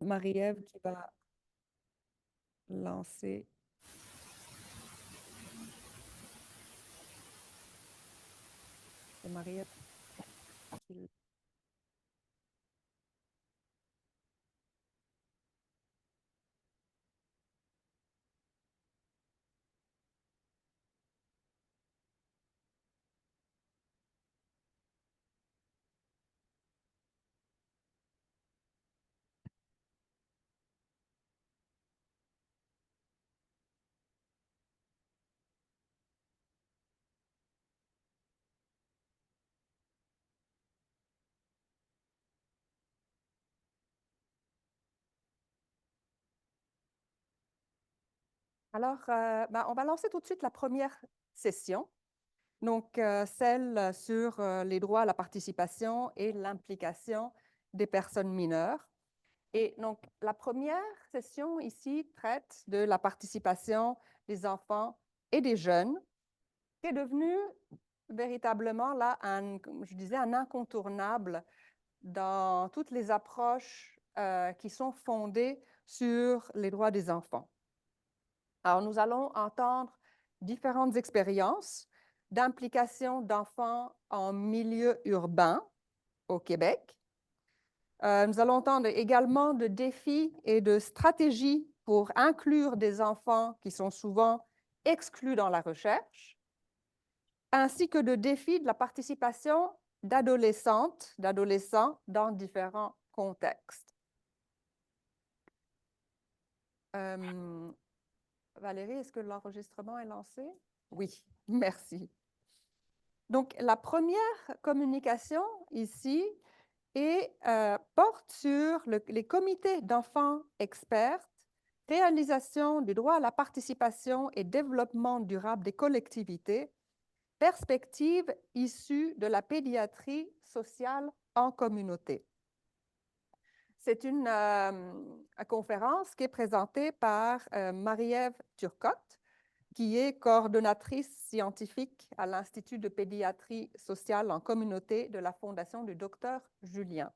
Marie-Ève qui va lancer. C'est Marie-Ève qui... Alors, on va lancer tout de suite la première session, donc celle sur les droits à la participation et l'implication des personnes mineures. Et donc, la première session ici traite de la participation des enfants et des jeunes, qui est devenue véritablement, là, je disais, un incontournable dans toutes les approches qui sont fondées sur les droits des enfants. Alors, nous allons entendre différentes expériences d'implication d'enfants en milieu urbain au Québec. Nous allons entendre également de défis et de stratégies pour inclure des enfants qui sont souvent exclus dans la recherche, ainsi que de défis de la participation d'adolescentes, d'adolescents dans différents contextes. Valérie, est-ce que l'enregistrement est lancé? Oui, merci. Donc, la première communication ici porte sur les comités d'enfants experts, réalisation du droit à la participation et développement durable des collectivités, perspectives issues de la pédiatrie sociale en communauté. C'est une conférence qui est présentée par Marie-Ève Turcotte, qui est coordonnatrice scientifique à l'Institut de pédiatrie sociale en communauté de la Fondation du Docteur Julien.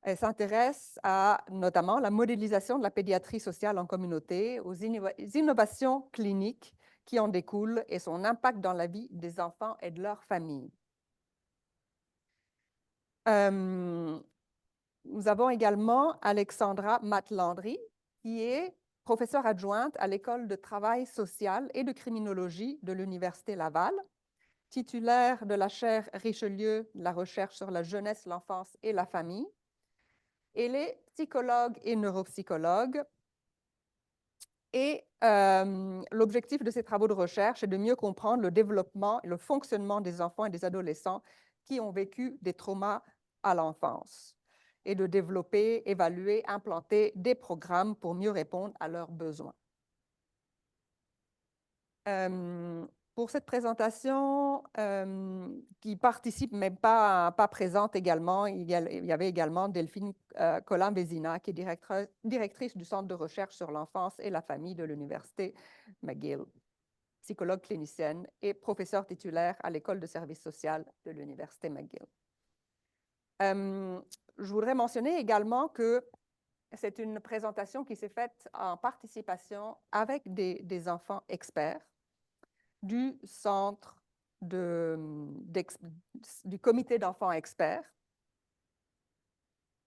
Elle s'intéresse à notamment la modélisation de la pédiatrie sociale en communauté, aux innovations cliniques qui en découlent et son impact dans la vie des enfants et de leurs familles. Nous avons également Alexandra Matt-Landry, qui est professeure adjointe à l'École de travail social et de criminologie de l'Université Laval, titulaire de la chaire Richelieu de la recherche sur la jeunesse, l'enfance et la famille. Elle est psychologue et neuropsychologue. Et l'objectif de ces travaux de recherche est de mieux comprendre le développement et le fonctionnement des enfants et des adolescents qui ont vécu des traumas à l'enfance et de développer, évaluer, implanter des programmes pour mieux répondre à leurs besoins. Pour cette présentation, qui participe, mais pas présente également, il y avait également Delphine Collin-Vézina, qui est directrice du Centre de recherche sur l'enfance et la famille de l'Université McGill, psychologue clinicienne et professeure titulaire à l'École de service social de l'Université McGill. Je voudrais mentionner également que c'est une présentation qui s'est faite en participation avec des enfants experts du centre du comité d'enfants experts,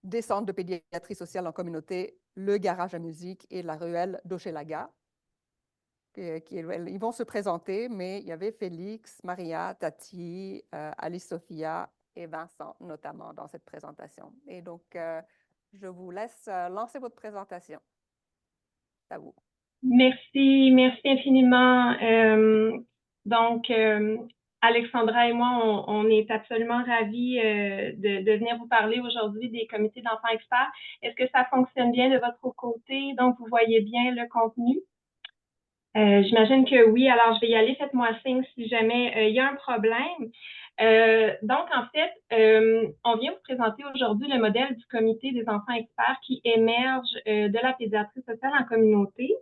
des centres de pédiatrie sociale en communauté, le garage à musique et la ruelle d'Hochelaga. Ils vont se présenter, mais il y avait Félix, Maria, Tati, Alice-Sophia et Vincent, notamment, dans cette présentation. Et donc, je vous laisse lancer votre présentation. C'est à vous. Merci infiniment. Alexandra et moi, on est absolument ravis de venir vous parler aujourd'hui des comités d'enfants experts. Est-ce que ça fonctionne bien de votre côté? Donc, vous voyez bien le contenu? J'imagine que oui. Alors, je vais y aller. Faites-moi signe si jamais il y a un problème. Donc, en fait, on vient vous présenter aujourd'hui le modèle du comité des enfants experts qui émerge de la pédiatrie sociale en communauté.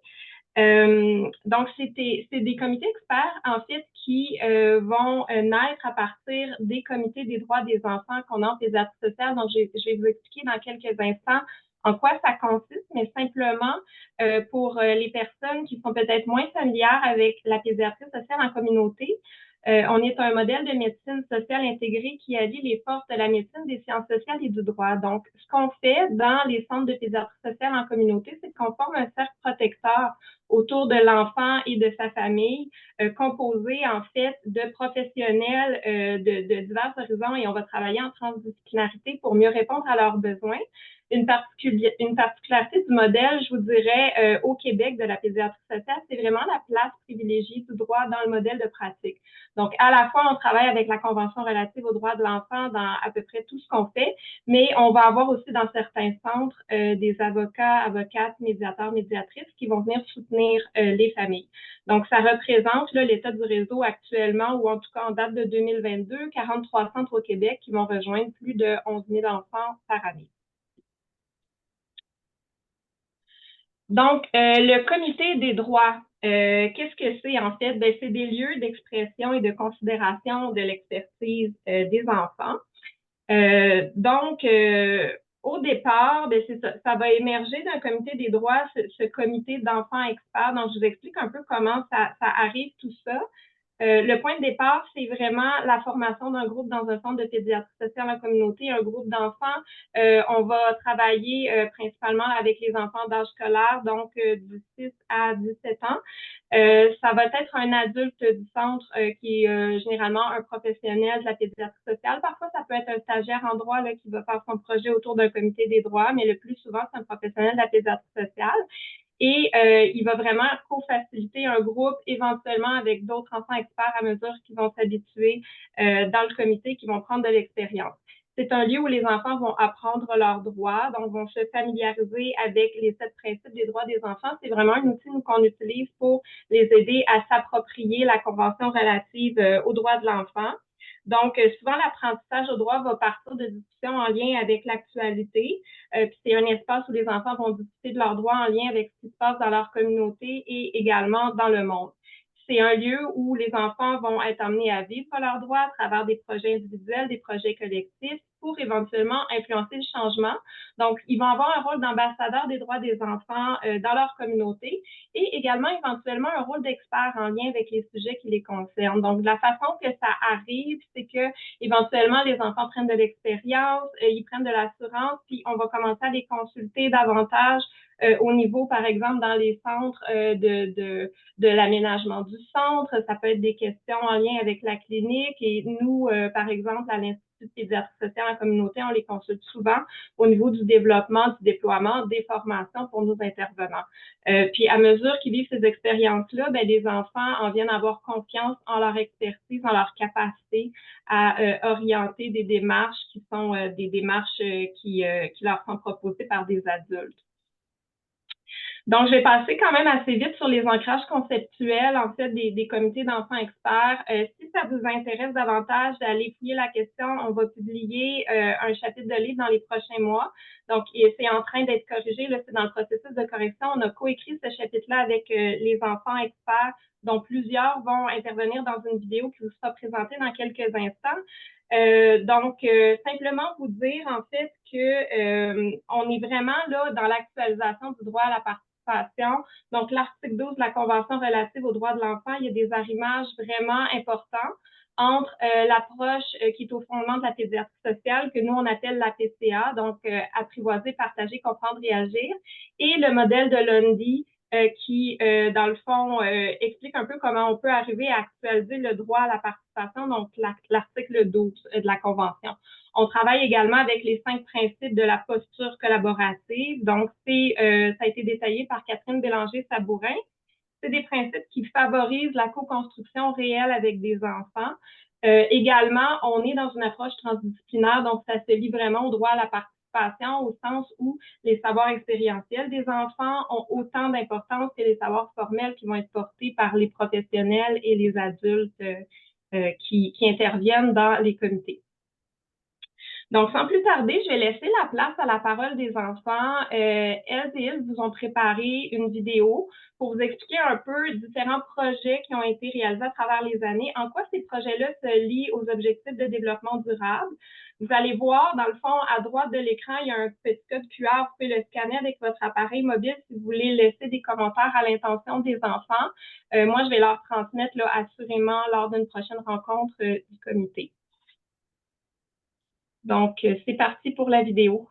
Donc, c'est des comités experts, en fait, qui vont naître à partir des comités des droits des enfants qu'on a en pédiatrie sociale. Donc, je vais vous expliquer dans quelques instants en quoi ça consiste, mais simplement pour les personnes qui sont peut-être moins familières avec la pédiatrie sociale en communauté, on est un modèle de médecine sociale intégrée qui allie les forces de la médecine, des sciences sociales et du droit. Donc, ce qu'on fait dans les centres de pédiatrie sociale en communauté, c'est qu'on forme un cercle protecteur autour de l'enfant et de sa famille, composé en fait de professionnels de divers horizons, et on va travailler en transdisciplinarité pour mieux répondre à leurs besoins. Une particularité du modèle, je vous dirais, au Québec de la pédiatrie sociale, c'est vraiment la place privilégiée du droit dans le modèle de pratique. Donc, à la fois, on travaille avec la Convention relative aux droits de l'enfant dans à peu près tout ce qu'on fait, mais on va avoir aussi dans certains centres des avocats, avocates, médiateurs, médiatrices qui vont venir soutenir les familles. Donc, ça représente l'état du réseau actuellement, ou en tout cas en date de 2022, 43 centres au Québec qui vont rejoindre plus de 11 000 enfants par année. Donc, le comité des droits, qu'est-ce que c'est en fait? Ben, c'est des lieux d'expression et de considération de l'expertise des enfants. Donc, au départ, ben, ça va émerger d'un comité des droits, ce comité d'enfants experts. Donc, je vous explique un peu comment ça arrive tout ça. Le point de départ, c'est vraiment la formation d'un groupe dans un centre de pédiatrie sociale en communauté, un groupe d'enfants. On va travailler principalement avec les enfants d'âge scolaire, donc du 6 à 17 ans. Ça va être un adulte du centre qui est généralement un professionnel de la pédiatrie sociale. Parfois, ça peut être un stagiaire en droit là, qui va faire son projet autour d'un comité des droits, mais le plus souvent, c'est un professionnel de la pédiatrie sociale. Et il va vraiment co-faciliter un groupe, éventuellement avec d'autres enfants experts à mesure qu'ils vont s'habituer dans le comité, qui vont prendre de l'expérience. C'est un lieu où les enfants vont apprendre leurs droits, donc vont se familiariser avec les 7 principes des droits des enfants. C'est vraiment un outil qu'on utilise pour les aider à s'approprier la Convention relative aux droits de l'enfant. Donc, souvent, l'apprentissage au droit va partir de discussions en lien avec l'actualité. Puis c'est un espace où les enfants vont discuter de leurs droits en lien avec ce qui se passe dans leur communauté et également dans le monde. C'est un lieu où les enfants vont être amenés à vivre leurs droits à travers des projets individuels, des projets collectifs pour éventuellement influencer le changement. Donc, ils vont avoir un rôle d'ambassadeur des droits des enfants dans leur communauté et également éventuellement un rôle d'expert en lien avec les sujets qui les concernent. Donc, la façon que ça arrive, c'est que éventuellement les enfants prennent de l'expérience, ils prennent de l'assurance, puis on va commencer à les consulter davantage au niveau, par exemple, dans les centres de l'aménagement du centre. Ça peut être des questions en lien avec la clinique. Et nous, par exemple, à l'Institut de pédiatrie sociale en communauté, on les consulte souvent au niveau du développement, du déploiement, des formations pour nos intervenants. Puis à mesure qu'ils vivent ces expériences-là, ben, les enfants en viennent avoir confiance en leur expertise, en leur capacité à orienter des démarches qui sont des démarches qui leur sont proposées par des adultes. Donc, je vais passer quand même assez vite sur les ancrages conceptuels, en fait, des comités d'enfants experts. Si ça vous intéresse davantage d'aller fouiller la question, on va publier un chapitre de livre dans les prochains mois. Donc, c'est en train d'être corrigé, là, c'est dans le processus de correction. On a coécrit ce chapitre-là avec les enfants experts, dont plusieurs vont intervenir dans une vidéo qui vous sera présentée dans quelques instants. Donc, simplement vous dire, en fait, que on est vraiment là dans l'actualisation du droit à la participation. Donc, l'article 12 de la Convention relative aux droits de l'enfant, il y a des arrimages vraiment importants entre l'approche qui est au fondement de la pédiatrie sociale, que nous, on appelle la PCA, donc apprivoiser, partager, comprendre et agir, et le modèle de Lundy, qui, dans le fond, explique un peu comment on peut arriver à actualiser le droit à la participation, donc l'article 12 de la Convention. On travaille également avec les 5 principes de la posture collaborative. Donc, ça a été détaillé par Catherine Bélanger-Sabourin. C'est des principes qui favorisent la co-construction réelle avec des enfants. Également, on est dans une approche transdisciplinaire, donc ça se lie vraiment au droit à la participation au sens où les savoirs expérientiels des enfants ont autant d'importance que les savoirs formels qui vont être portés par les professionnels et les adultes qui interviennent dans les comités. Donc, sans plus tarder, je vais laisser la place à la parole des enfants. Elles et ils vous ont préparé une vidéo pour vous expliquer un peu différents projets qui ont été réalisés à travers les années, en quoi ces projets-là se lient aux objectifs de développement durable. Vous allez voir, dans le fond, à droite de l'écran, il y a un petit code QR. Vous pouvez le scanner avec votre appareil mobile si vous voulez laisser des commentaires à l'intention des enfants. Moi, je vais leur transmettre là, assurément lors d'une prochaine rencontre du comité. Donc, c'est parti pour la vidéo.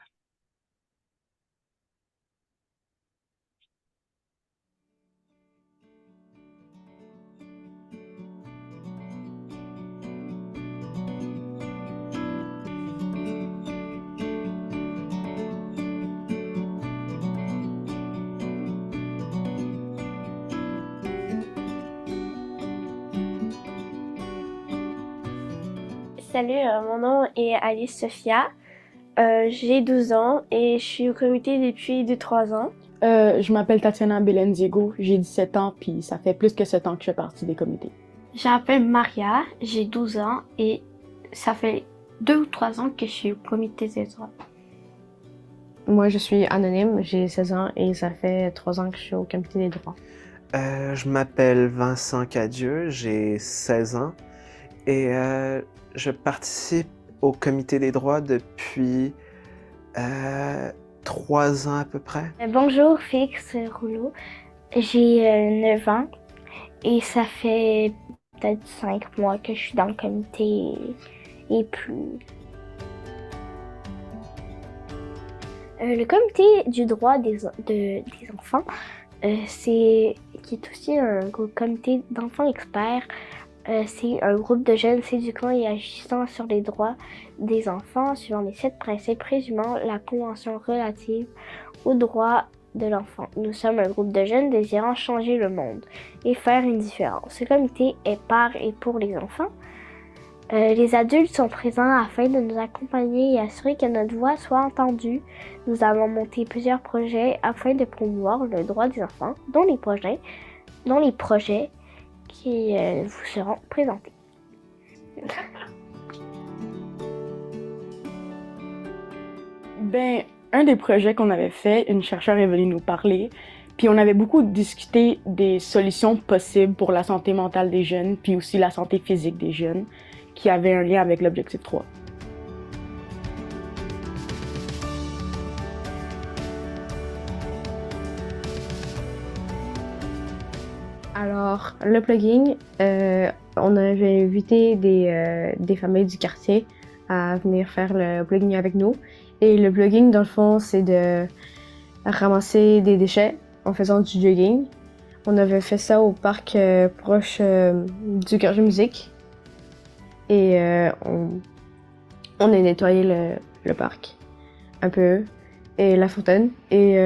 Salut, mon nom est Alice Sophia. J'ai 12 ans et je suis au comité depuis 2-3 ans. Je m'appelle Tatiana Belenziego, j'ai 17 ans, puis ça fait plus que 7 ans que je fais partie des comités. Je m'appelle Maria, j'ai 12 ans et ça fait 2 ou 3 ans que je suis au comité des droits. Moi, je suis anonyme, j'ai 16 ans et ça fait 3 ans que je suis au comité des droits. Je m'appelle Vincent Cadieux, j'ai 16 ans et je participe au comité des droits depuis 3 ans à peu près. Bonjour, Félix Rouleau. J'ai 9 ans et ça fait peut-être 5 mois que je suis dans le comité et plus. Le comité du droit des enfants, qui est aussi un comité d'enfants experts. C'est un groupe de jeunes s'éduquant et agissant sur les droits des enfants suivant les 7 principes résumant la Convention relative aux droits de l'enfant. Nous sommes un groupe de jeunes désirant changer le monde et faire une différence. Ce comité est par et pour les enfants. Les adultes sont présents afin de nous accompagner et assurer que notre voix soit entendue. Nous avons monté plusieurs projets afin de promouvoir le droit des enfants, dont les projets qui vous seront présentés. Un des projets qu'on avait fait, une chercheure est venue nous parler, puis on avait beaucoup discuté des solutions possibles pour la santé mentale des jeunes, puis aussi la santé physique des jeunes, qui avaient un lien avec l'objectif 3. Alors, le plugging, on avait invité des familles du quartier à venir faire le plugging avec nous. Et le plugging, dans le fond, c'est de ramasser des déchets en faisant du jogging. On avait fait ça au parc proche du Garage Musique. Et on a nettoyé le parc un peu et la fontaine. Et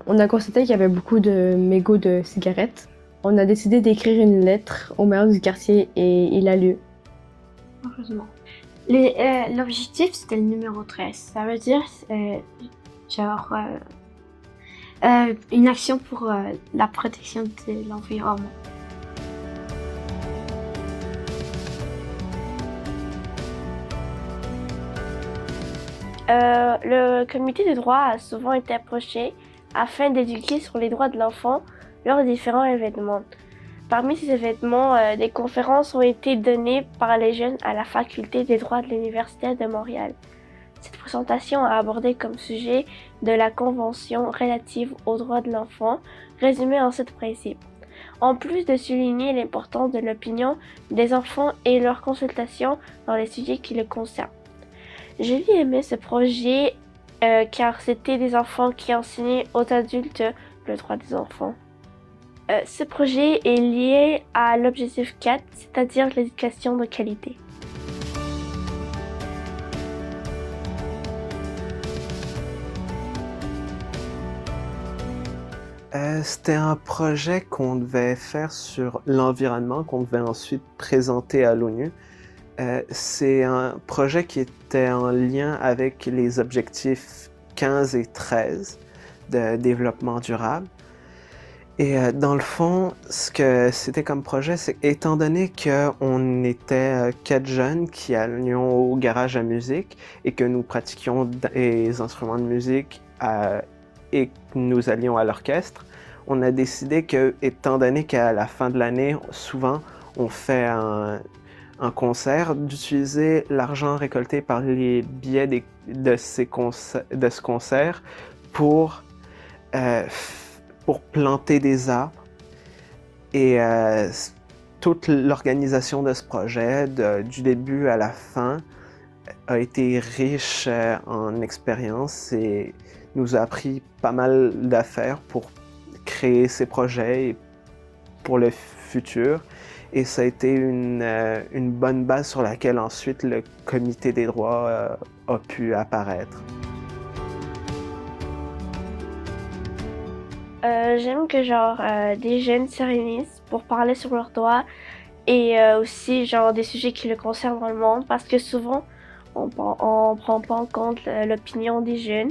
on a constaté qu'il y avait beaucoup de mégots de cigarettes. On a décidé d'écrire une lettre au maire du quartier et il a lu. Heureusement. L'objectif, c'était le numéro 13. Ça veut dire, une action pour la protection de l'environnement. Le comité des droits a souvent été approché afin d'éduquer sur les droits de l'enfant lors de différents événements. Parmi ces événements, des conférences ont été données par les jeunes à la faculté des droits de l'Université de Montréal. Cette présentation a abordé comme sujet de la Convention relative aux droits de l'enfant, résumée en 7 principes. En plus de souligner l'importance de l'opinion des enfants et leur consultation dans les sujets qui le concernent. J'ai bien aimé ce projet car c'était des enfants qui enseignaient aux adultes le droit des enfants. Ce projet est lié à l'objectif 4, c'est-à-dire l'éducation de qualité. C'était un projet qu'on devait faire sur l'environnement, qu'on devait ensuite présenter à l'ONU. C'est un projet qui était en lien avec les objectifs 15 et 13 de développement durable. Et dans le fond, ce que c'était comme projet, c'est étant donné qu'on était 4 jeunes qui allions au garage à musique et que nous pratiquions des instruments de musique et que nous allions à l'orchestre, on a décidé que, étant donné qu'à la fin de l'année, souvent, on fait un concert, d'utiliser l'argent récolté par les billets de ce concert pour planter des arbres. Et toute l'organisation de ce projet, du début à la fin, a été riche en expérience et nous a appris pas mal d'affaires pour créer ces projets et pour le futur. Et ça a été une bonne base sur laquelle ensuite le comité des droits a pu apparaître. J'aime que des jeunes se réunissent pour parler sur leurs droits et aussi des sujets qui le concernent dans le monde parce que souvent on prend pas en compte l'opinion des jeunes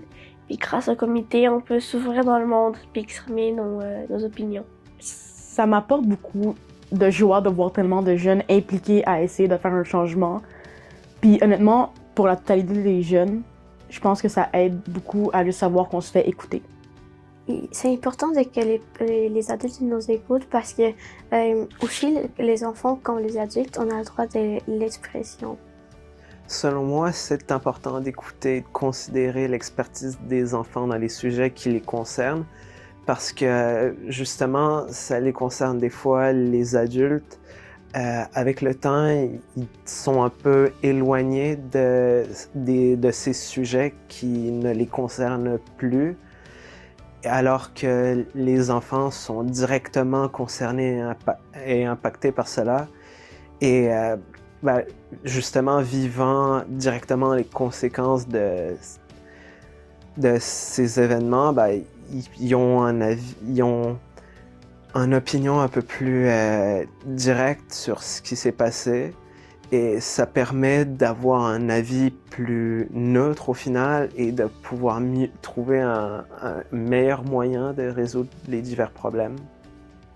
et grâce au comité on peut s'ouvrir dans le monde et exprimer nos opinions. Ça m'apporte beaucoup de joie de voir tellement de jeunes impliqués à essayer de faire un changement. Puis honnêtement, pour la totalité des jeunes, je pense que ça aide beaucoup à juste savoir qu'on se fait écouter. C'est important que les adultes nous écoutent parce que aussi les enfants comme les adultes, on a le droit de l'expression. Selon moi, c'est important d'écouter et de considérer l'expertise des enfants dans les sujets qui les concernent parce que justement, ça les concerne des fois, les adultes. Avec le temps, ils sont un peu éloignés de ces sujets qui ne les concernent plus. Alors que les enfants sont directement concernés et impactés par cela. Et justement, vivant directement les conséquences de ces événements, ils ont une opinion un peu plus directe sur ce qui s'est passé. Et ça permet d'avoir un avis plus neutre au final et de pouvoir trouver un meilleur moyen de résoudre les divers problèmes.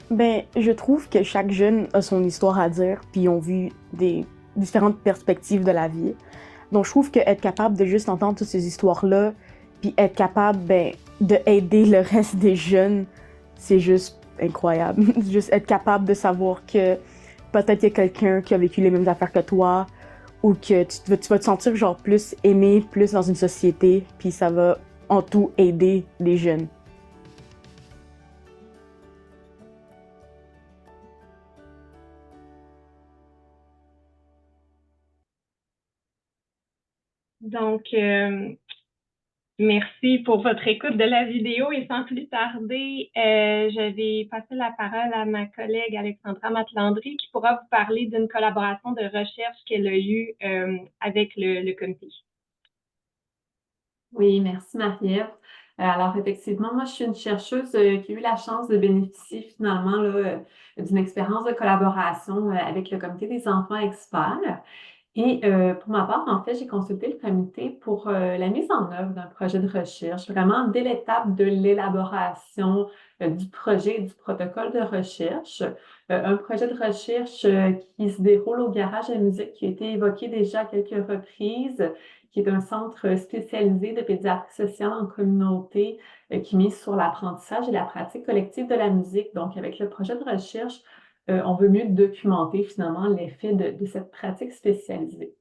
Je trouve que chaque jeune a son histoire à dire, puis ils ont vu des différentes perspectives de la vie. Donc je trouve qu'être capable de juste entendre toutes ces histoires-là, puis être capable de aider le reste des jeunes, c'est juste incroyable. Juste être capable de savoir que peut-être qu'il y a quelqu'un qui a vécu les mêmes affaires que toi ou que tu vas te sentir plus aimé, plus dans une société, puis ça va en tout aider les jeunes. Donc, merci pour votre écoute de la vidéo et sans plus tarder, je vais passer la parole à ma collègue Alexandra Matlandry qui pourra vous parler d'une collaboration de recherche qu'elle a eue avec le comité. Oui, merci Marie-Ève. Alors effectivement, moi je suis une chercheuse qui a eu la chance de bénéficier finalement d'une expérience de collaboration avec le comité des enfants experts. Et pour ma part, en fait, j'ai consulté le comité pour la mise en œuvre d'un projet de recherche, vraiment dès l'étape de l'élaboration du projet et du protocole de recherche. Un projet de recherche qui se déroule au garage à musique, qui a été évoqué déjà à quelques reprises, qui est un centre spécialisé de pédiatrie sociale en communauté qui mise sur l'apprentissage et la pratique collective de la musique. Donc, avec le projet de recherche, on veut mieux documenter finalement l'effet de cette pratique spécialisée.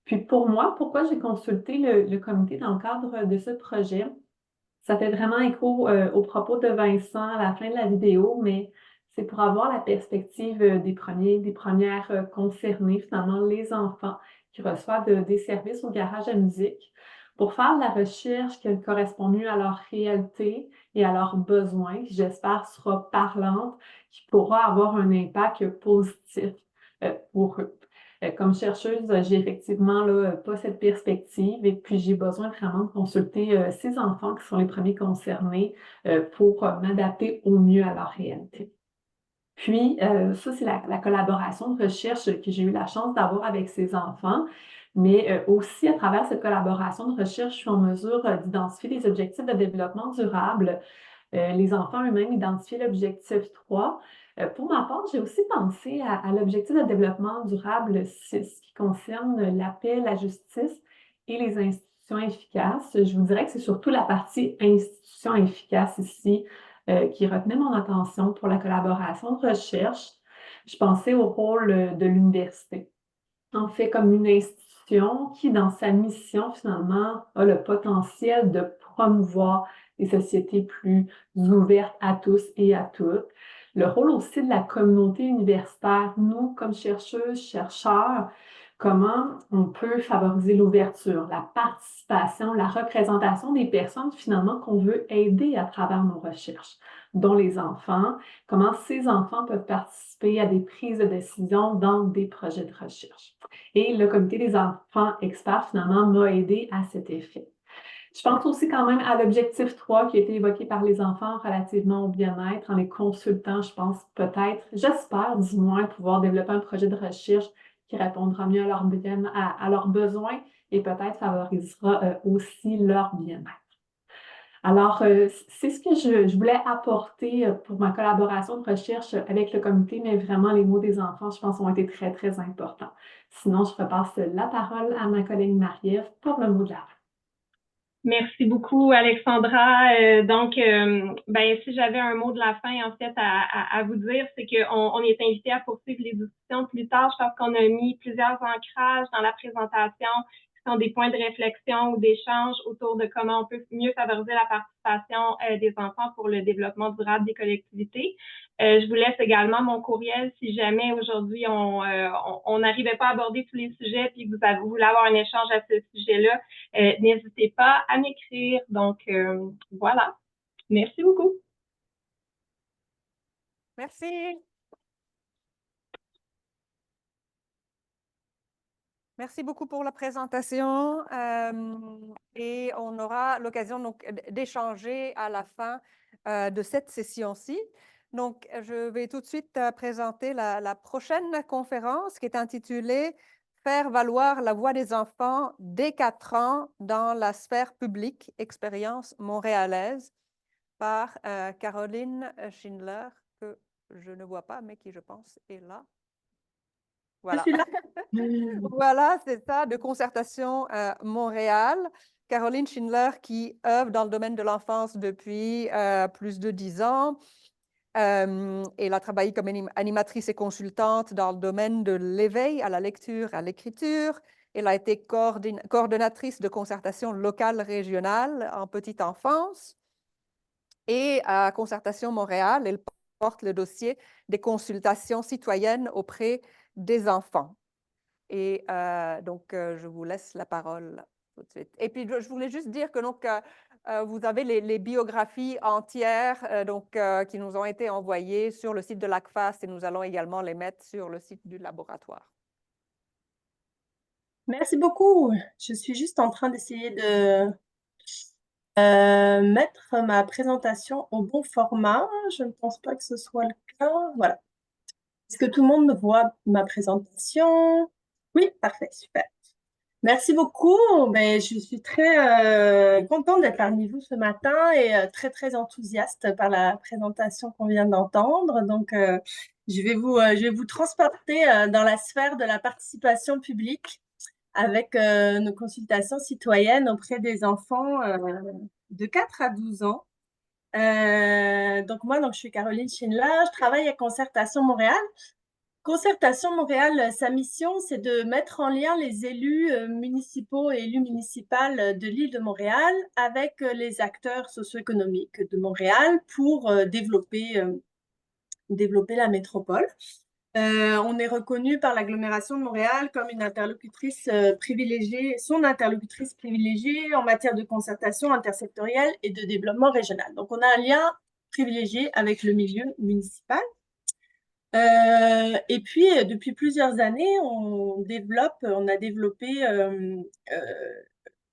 Puis pour moi, pourquoi j'ai consulté le comité dans le cadre de ce projet? Ça fait vraiment écho aux propos de Vincent à la fin de la vidéo, mais c'est pour avoir la perspective des premières concernées, finalement les enfants qui reçoivent des services au garage à musique, pour faire de la recherche qui correspond mieux à leur réalité et à leurs besoins, qui j'espère sera parlante, qui pourra avoir un impact positif pour eux. Comme chercheuse, j'ai effectivement pas cette perspective et puis j'ai besoin vraiment de consulter ces enfants qui sont les premiers concernés pour m'adapter au mieux à leur réalité. Puis, ça, c'est la collaboration de recherche que j'ai eu la chance d'avoir avec ces enfants. Mais aussi, à travers cette collaboration de recherche, je suis en mesure d'identifier les objectifs de développement durable les enfants eux-mêmes identifier l'objectif 3. Pour ma part, j'ai aussi pensé à l'objectif de développement durable 6 qui concerne la paix, la justice et les institutions efficaces. Je vous dirais que c'est surtout la partie institutions efficaces ici qui retenait mon attention pour la collaboration de recherche. Je pensais au rôle de l'université. En fait, comme une institution qui, dans sa mission, finalement, a le potentiel de promouvoir des sociétés plus ouvertes à tous et à toutes. Le rôle aussi de la communauté universitaire, nous, comme chercheuses, chercheurs, comment on peut favoriser l'ouverture, la participation, la représentation des personnes, finalement, qu'on veut aider à travers nos recherches, dont les enfants, comment ces enfants peuvent participer à des prises de décision dans des projets de recherche. Et le comité des enfants experts, finalement, m'a aidé à cet effet. Je pense aussi quand même à l'objectif 3 qui a été évoqué par les enfants relativement au bien-être, en les consultant, je pense peut-être, j'espère du moins, pouvoir développer un projet de recherche qui répondra mieux à leurs à leurs besoins et peut-être favorisera aussi leur bien-être. Alors, c'est ce que je voulais apporter pour ma collaboration de recherche avec le comité, mais vraiment, les mots des enfants, je pense, ont été très, très importants. Sinon, je repasse la parole à ma collègue Marie-Ève pour le mot de la fin. Merci beaucoup, Alexandra. Si j'avais un mot de la fin, en fait, à vous dire, c'est qu'on est invité à poursuivre les discussions plus tard. Je pense qu'on a mis plusieurs ancrages dans la présentation qui sont des points de réflexion ou d'échange autour de comment on peut mieux favoriser la participation des enfants pour le développement durable des collectivités. Je vous laisse également mon courriel si jamais aujourd'hui on n'arrivait pas à aborder tous les sujets puis vous voulez avoir un échange à ce sujet-là, n'hésitez pas à m'écrire. Donc, voilà. Merci beaucoup. Merci. Merci beaucoup pour la présentation et on aura l'occasion donc d'échanger à la fin de cette session-ci. Donc, je vais tout de suite présenter la prochaine conférence qui est intitulée « Faire valoir la voix des enfants dès 4 ans dans la sphère publique, expérience montréalaise » par Caroline Schindler, que je ne vois pas, mais qui, je pense, est là. Voilà, voilà, c'est ça, de Concertation Montréal. Caroline Schindler qui œuvre dans le domaine de l'enfance depuis plus de 10 ans. Elle a travaillé comme animatrice et consultante dans le domaine de l'éveil à la lecture, à l'écriture. Elle a été coordonnatrice de concertation locale régionale en petite enfance. Et à Concertation Montréal, elle porte le dossier des consultations citoyennes auprès des enfants. Et je vous laisse la parole tout de suite. Et puis, je voulais juste dire que vous avez les biographies entières qui nous ont été envoyées sur le site de l'ACFAS et nous allons également les mettre sur le site du laboratoire. Merci beaucoup. Je suis juste en train d'essayer de mettre ma présentation au bon format. Je ne pense pas que ce soit le cas. Voilà. Est-ce que tout le monde voit ma présentation? Oui, parfait, super. Merci beaucoup. Je suis très contente d'être parmi vous ce matin et très, très enthousiaste par la présentation qu'on vient d'entendre. Donc, je vais vous transporter dans la sphère de la participation publique avec nos consultations citoyennes auprès des enfants de 4 à 12 ans. Moi, je suis Caroline Schindler, je travaille à Concertation Montréal. Concertation Montréal, sa mission, c'est de mettre en lien les élus municipaux et élus municipales de l'île de Montréal avec les acteurs socio-économiques de Montréal pour développer la métropole. On est reconnu par l'agglomération de Montréal comme une interlocutrice privilégiée, son interlocutrice privilégiée en matière de concertation intersectorielle et de développement régional. Donc, on a un lien privilégié avec le milieu municipal. Et puis, depuis plusieurs années, on a développé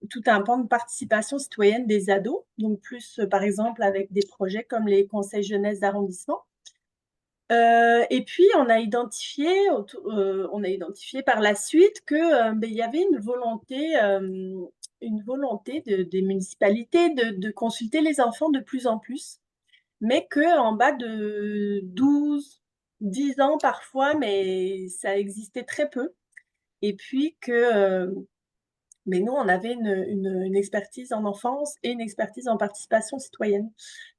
tout un pan de participation citoyenne des ados, donc plus, par exemple, avec des projets comme les conseils jeunesse d'arrondissement. Et puis, on a identifié par la suite que il y avait une volonté des municipalités de consulter les enfants de plus en plus. mais qu'en bas de 12, 10 ans parfois, mais ça existait très peu. Et puis mais nous, on avait une expertise en enfance et une expertise en participation citoyenne.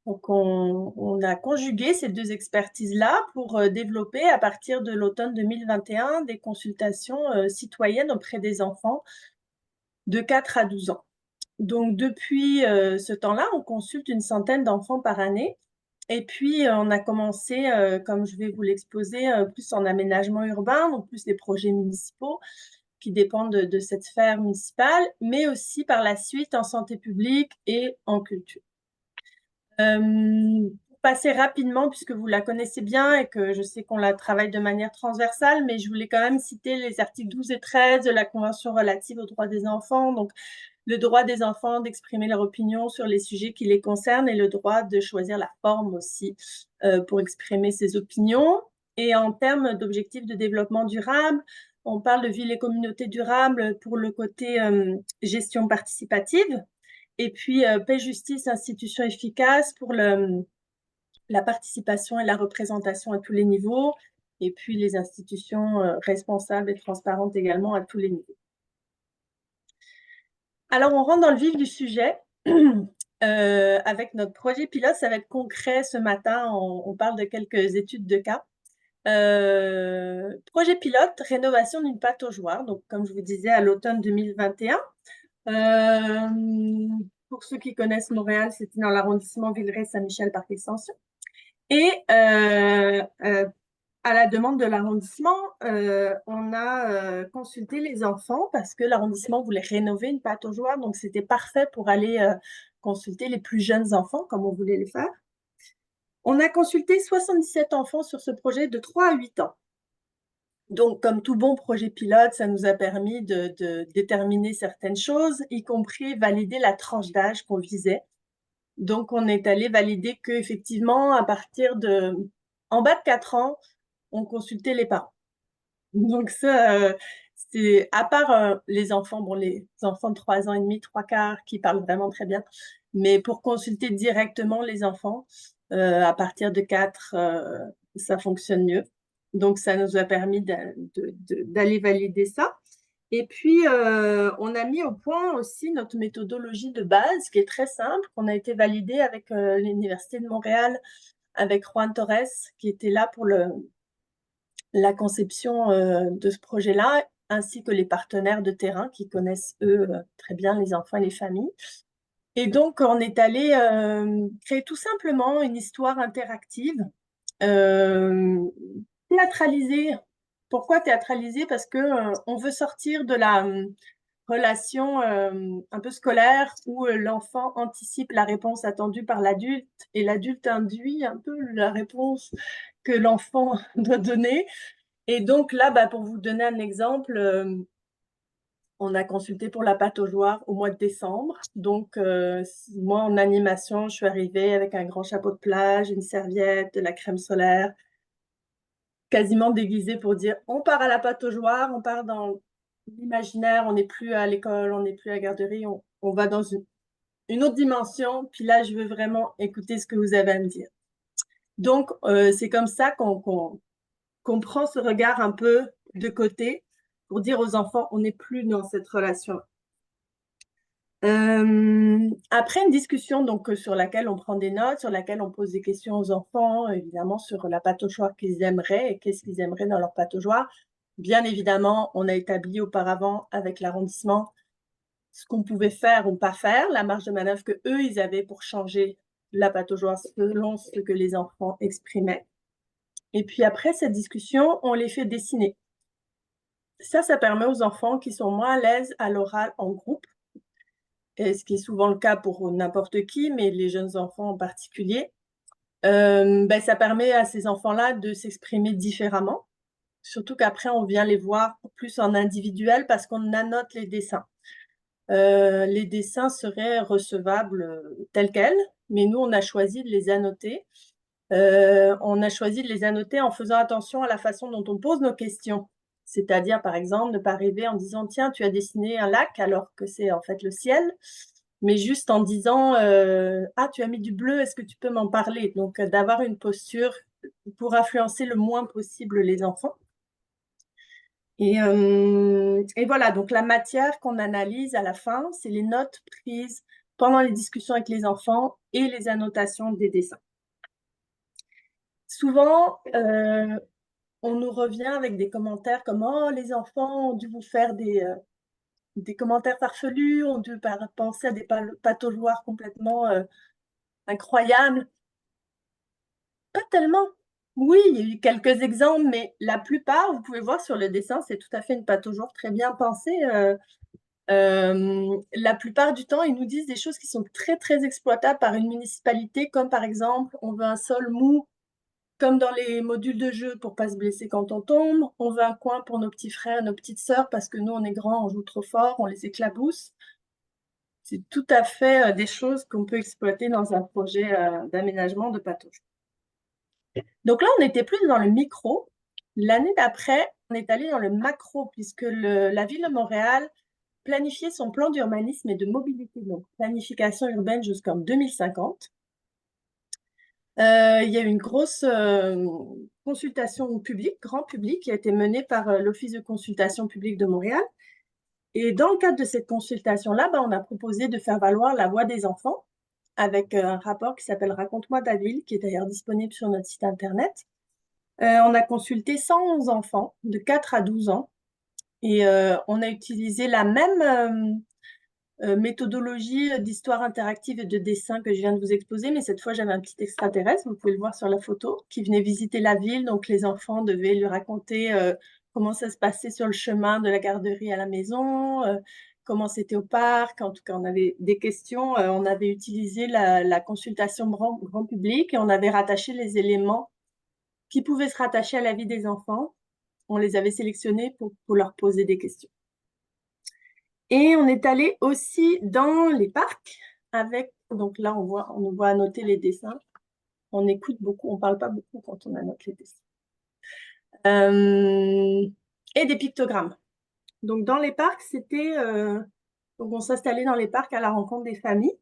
Donc, on a conjugué ces deux expertises-là pour développer, à partir de l'automne 2021, des consultations citoyennes auprès des enfants de 4 à 12 ans. Donc, depuis ce temps-là, on consulte une centaine d'enfants par année. Et puis, on a commencé, comme je vais vous l'exposer, plus en aménagement urbain, donc plus les projets municipaux qui dépendent de cette sphère municipale, mais aussi par la suite en santé publique et en culture. Pour passer rapidement, puisque vous la connaissez bien et que je sais qu'on la travaille de manière transversale, mais je voulais quand même citer les articles 12 et 13 de la Convention relative aux droits des enfants, donc le droit des enfants d'exprimer leur opinion sur les sujets qui les concernent et le droit de choisir la forme aussi pour exprimer ses opinions. Et en termes d'objectifs de développement durable, on parle de ville et communauté durable pour le côté gestion participative, et puis paix, justice, institutions efficaces pour la participation et la représentation à tous les niveaux, et puis les institutions responsables et transparentes également à tous les niveaux. Alors, on rentre dans le vif du sujet avec notre projet pilote. Ça va être concret ce matin. On parle de quelques études de cas. Projet pilote, rénovation d'une pataugeoire. Donc, comme je vous disais, à l'automne 2021. Pour ceux qui connaissent Montréal, c'était dans l'arrondissement Villeray-Saint-Michel-Parc-Extension. Et à la demande de l'arrondissement, on a consulté les enfants parce que l'arrondissement voulait rénover une pataugeoire, donc c'était parfait pour aller consulter les plus jeunes enfants, comme on voulait les faire. On a consulté 77 enfants sur ce projet de 3 à 8 ans. Donc, comme tout bon projet pilote, ça nous a permis de déterminer certaines choses, y compris valider la tranche d'âge qu'on visait. Donc, on est allé valider qu'effectivement, à partir en bas de 4 ans, on consultait les parents. Donc ça, c'est à part les enfants, bon, les enfants de 3 ans et demi, 3 quarts, qui parlent vraiment très bien, mais pour consulter directement les enfants, à partir de 4, ça fonctionne mieux. Donc ça nous a permis d'aller valider ça. Et puis, on a mis au point aussi notre méthodologie de base, qui est très simple, qu'on a été validée avec l'Université de Montréal, avec Juan Torres, qui était là pour la conception de ce projet-là, ainsi que les partenaires de terrain qui connaissent, eux, très bien les enfants et les familles. Et donc, on est allé créer tout simplement une histoire interactive, théâtralisée. Pourquoi théâtralisée? Parce que on veut sortir de la relation un peu scolaire où l'enfant anticipe la réponse attendue par l'adulte et l'adulte induit un peu la réponse que l'enfant doit donner. Et donc là, pour vous donner un exemple, on a consulté pour la pataugeoire au mois de décembre. Donc, moi, en animation, je suis arrivée avec un grand chapeau de plage, une serviette, de la crème solaire, quasiment déguisée pour dire on part à la pataugeoire, on part dans l'imaginaire, on n'est plus à l'école, on n'est plus à la garderie, on va dans une autre dimension. Puis là, je veux vraiment écouter ce que vous avez à me dire. Donc, c'est comme ça qu'on prend ce regard un peu de côté pour dire aux enfants, on n'est plus dans cette relation. Après une discussion donc, sur laquelle on prend des notes, sur laquelle on pose des questions aux enfants, évidemment sur la pataugeoire qu'ils aimeraient et qu'est-ce qu'ils aimeraient dans leur pataugeoire. Bien évidemment, on a établi auparavant avec l'arrondissement ce qu'on pouvait faire ou pas faire, la marge de manœuvre que eux ils avaient pour changer la pataugeoire selon ce que les enfants exprimaient. Et puis après cette discussion, on les fait dessiner. Ça permet aux enfants qui sont moins à l'aise à l'oral en groupe, et ce qui est souvent le cas pour n'importe qui, mais les jeunes enfants en particulier. Ça permet à ces enfants-là de s'exprimer différemment, surtout qu'après, on vient les voir plus en individuel parce qu'on annote les dessins. Les dessins seraient recevables tels quels, mais nous, on a choisi de les annoter. On a choisi de les annoter en faisant attention à la façon dont on pose nos questions. C'est-à-dire, par exemple, ne pas arriver en disant « Tiens, tu as dessiné un lac alors que c'est en fait le ciel ». mais juste en disant ah, tu as mis du bleu, est-ce que tu peux m'en parler? Donc, d'avoir une posture pour influencer le moins possible les enfants. Et voilà, donc la matière qu'on analyse à la fin, c'est les notes prises pendant les discussions avec les enfants et les annotations des dessins. Souvent, on nous revient avec des commentaires comme « Oh, les enfants ont dû vous faire des commentaires farfelus, ont dû penser à des pataugeoires complètement incroyables. » Pas tellement. Oui, il y a eu quelques exemples, mais la plupart, vous pouvez voir sur le dessin, c'est tout à fait une pataugeoire très bien pensée. La plupart du temps, ils nous disent des choses qui sont très, très exploitables par une municipalité, comme par exemple, on veut un sol mou, comme dans les modules de jeu, pour ne pas se blesser quand on tombe. On veut un coin pour nos petits frères, nos petites sœurs, parce que nous, on est grands, on joue trop fort, on les éclabousse. C'est tout à fait des choses qu'on peut exploiter dans un projet d'aménagement de patauge. Donc là, on n'était plus dans le micro. L'année d'après, on est allé dans le macro, puisque la ville de Montréal planifiait son plan d'urbanisme et de mobilité, donc planification urbaine jusqu'en 2050. Il y a eu une grosse consultation publique, grand public, qui a été menée par l'Office de consultation publique de Montréal. Et dans le cadre de cette consultation-là, on a proposé de faire valoir la voix des enfants avec un rapport qui s'appelle « Raconte-moi ta ville », qui est d'ailleurs disponible sur notre site Internet. On a consulté 111 enfants de 4 à 12 ans et on a utilisé la même méthodologie d'histoire interactive et de dessin que je viens de vous exposer, mais cette fois, j'avais un petit extraterrestre, vous pouvez le voir sur la photo, qui venait visiter la ville. Donc, les enfants devaient lui raconter comment ça se passait sur le chemin de la garderie à la maison, comment c'était au parc. En tout cas, on avait des questions. On avait utilisé la consultation grand public et on avait rattaché les éléments qui pouvaient se rattacher à la vie des enfants. On les avait sélectionnés pour leur poser des questions. Et on est allé aussi dans les parcs avec, donc là, on voit annoter les dessins. On écoute beaucoup, on ne parle pas beaucoup quand on annote les dessins. Et des pictogrammes. Donc, dans les parcs, donc on s'installait dans les parcs à la rencontre des familles.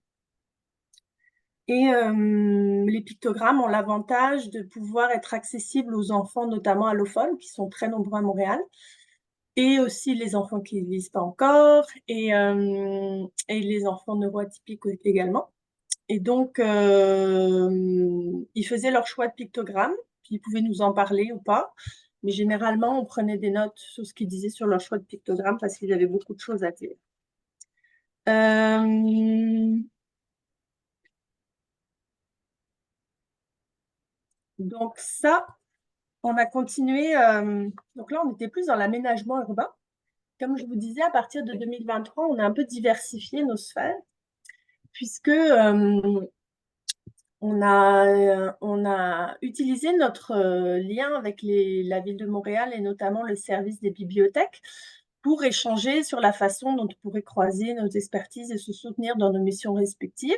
Et les pictogrammes ont l'avantage de pouvoir être accessibles aux enfants, notamment allophones, qui sont très nombreux à Montréal, et aussi les enfants qui ne lisent pas encore, et les enfants neuroatypiques également. Et donc, ils faisaient leur choix de pictogrammes, puis ils pouvaient nous en parler ou pas. Mais généralement, on prenait des notes sur ce qu'ils disaient sur leur choix de pictogramme parce qu'ils avaient beaucoup de choses à dire. Donc ça, on a continué. Donc là, on était plus dans l'aménagement urbain. Comme je vous disais, à partir de 2023, on a un peu diversifié nos sphères, puisque on a utilisé notre lien avec la ville de Montréal et notamment le service des bibliothèques pour échanger sur la façon dont on pourrait croiser nos expertises et se soutenir dans nos missions respectives.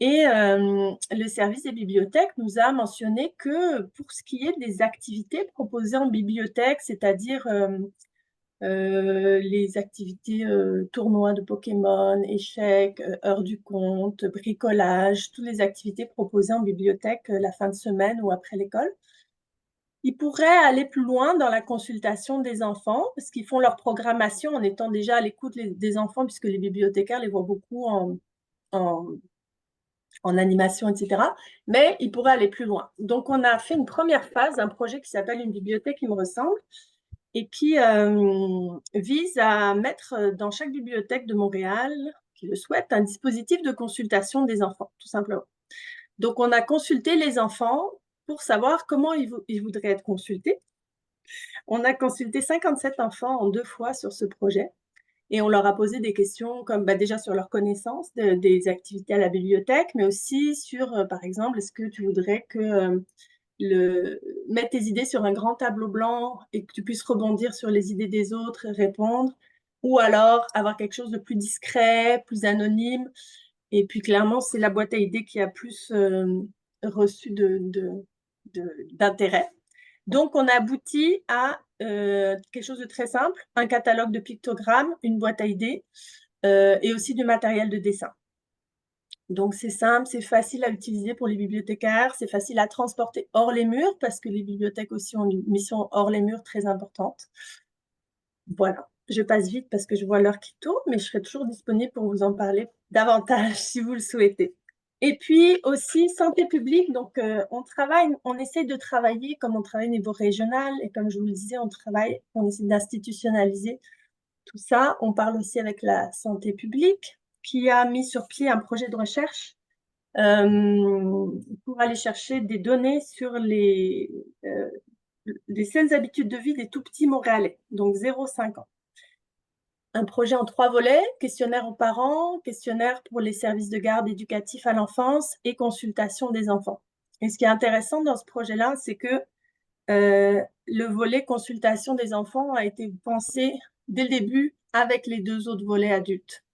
Et le service des bibliothèques nous a mentionné que pour ce qui est des activités proposées en bibliothèque, c'est-à-dire les activités tournois de Pokémon, échecs, heures du compte, bricolage, toutes les activités proposées en bibliothèque la fin de semaine ou après l'école. Ils pourraient aller plus loin dans la consultation des enfants parce qu'ils font leur programmation en étant déjà à l'écoute des enfants puisque les bibliothécaires les voient beaucoup en animation, etc. Mais ils pourraient aller plus loin. Donc, on a fait une première phase, un projet qui s'appelle « Une bibliothèque qui me ressemble » et qui vise à mettre dans chaque bibliothèque de Montréal, qui le souhaite, un dispositif de consultation des enfants, tout simplement. Donc, on a consulté les enfants pour savoir comment ils voudraient être consultés. On a consulté 57 enfants en 2 fois sur ce projet et on leur a posé des questions comme déjà sur leur connaissance des activités à la bibliothèque, mais aussi sur, par exemple, est-ce que tu voudrais que mettre tes idées sur un grand tableau blanc et que tu puisses rebondir sur les idées des autres et répondre, ou alors avoir quelque chose de plus discret, plus anonyme. Et puis clairement, c'est la boîte à idées qui a plus reçu d'intérêt. Donc, on a abouti à quelque chose de très simple, un catalogue de pictogrammes, une boîte à idées et aussi du matériel de dessin. Donc, c'est simple, c'est facile à utiliser pour les bibliothécaires, c'est facile à transporter hors les murs parce que les bibliothèques aussi ont une mission hors les murs très importante. Voilà, je passe vite parce que je vois l'heure qui tourne, mais je serai toujours disponible pour vous en parler davantage si vous le souhaitez. Et puis aussi, santé publique, donc on essaie de travailler comme on travaille au niveau régional et comme je vous le disais, on essaie d'institutionnaliser tout ça. On parle aussi avec la santé publique qui a mis sur pied un projet de recherche pour aller chercher des données sur les saines habitudes de vie des tout petits Montréalais, donc 0-5 ans. Un projet en 3 volets, questionnaire aux parents, questionnaire pour les services de garde éducatifs à l'enfance et consultation des enfants. Et ce qui est intéressant dans ce projet-là, c'est que le volet consultation des enfants a été pensé dès le début avec les 2 autres volets adultes.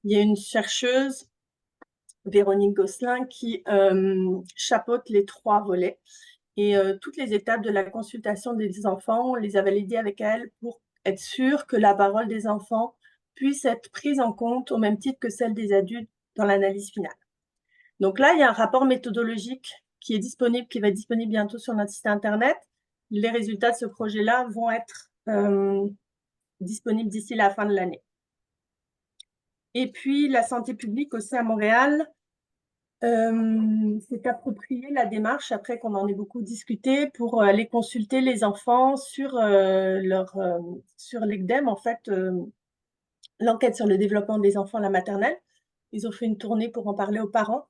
Il y a une chercheuse, Véronique Gosselin, qui chapeaute les 3 volets. Et toutes les étapes de la consultation des enfants, on les a validées avec elle pour être sûr que la parole des enfants puisse être prise en compte au même titre que celle des adultes dans l'analyse finale. Donc là, il y a un rapport méthodologique qui est disponible, qui va être disponible bientôt sur notre site internet. Les résultats de ce projet-là vont être disponibles d'ici la fin de l'année. Et puis, la santé publique aussi à Montréal s'est approprié la démarche, après qu'on en ait beaucoup discuté, pour aller consulter les enfants sur l'ECDEM, en fait, l'enquête sur le développement des enfants à la maternelle. Ils ont fait une tournée pour en parler aux parents.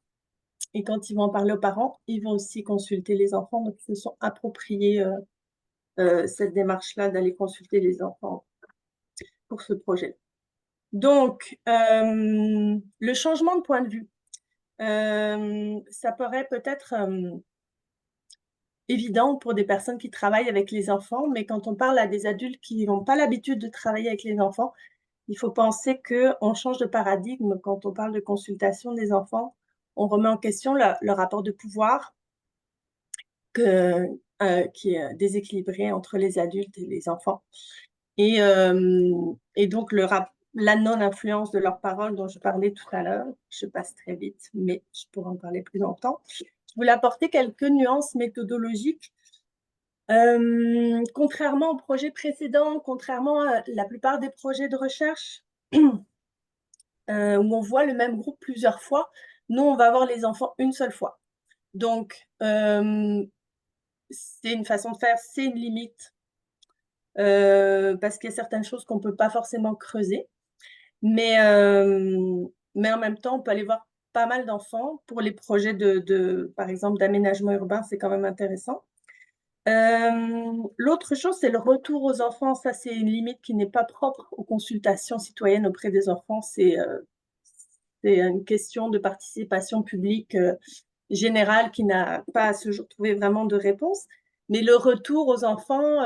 Et quand ils vont en parler aux parents, ils vont aussi consulter les enfants. Donc, ils se sont appropriés cette démarche-là d'aller consulter les enfants pour ce projet. Donc, le changement de point de vue. Ça paraît peut-être évident pour des personnes qui travaillent avec les enfants, mais quand on parle à des adultes qui n'ont pas l'habitude de travailler avec les enfants, il faut penser qu'on change de paradigme quand on parle de consultation des enfants. On remet en question le rapport de pouvoir qui est déséquilibré entre les adultes et les enfants. Et donc, la non-influence de leurs paroles dont je parlais tout à l'heure, je passe très vite, mais je pourrais en parler plus longtemps. Je voulais apporter quelques nuances méthodologiques. Contrairement au projet précédent, contrairement à la plupart des projets de recherche, où on voit le même groupe plusieurs fois, nous, on va voir les enfants une seule fois. Donc, c'est une façon de faire, c'est une limite, parce qu'il y a certaines choses qu'on ne peut pas forcément creuser. Mais en même temps, on peut aller voir pas mal d'enfants. Pour les projets par exemple, d'aménagement urbain, c'est quand même intéressant. L'autre chose, c'est le retour aux enfants. Ça, c'est une limite qui n'est pas propre aux consultations citoyennes auprès des enfants. C'est une question de participation publique générale qui n'a pas à ce jour trouvé vraiment de réponse. Mais le retour aux enfants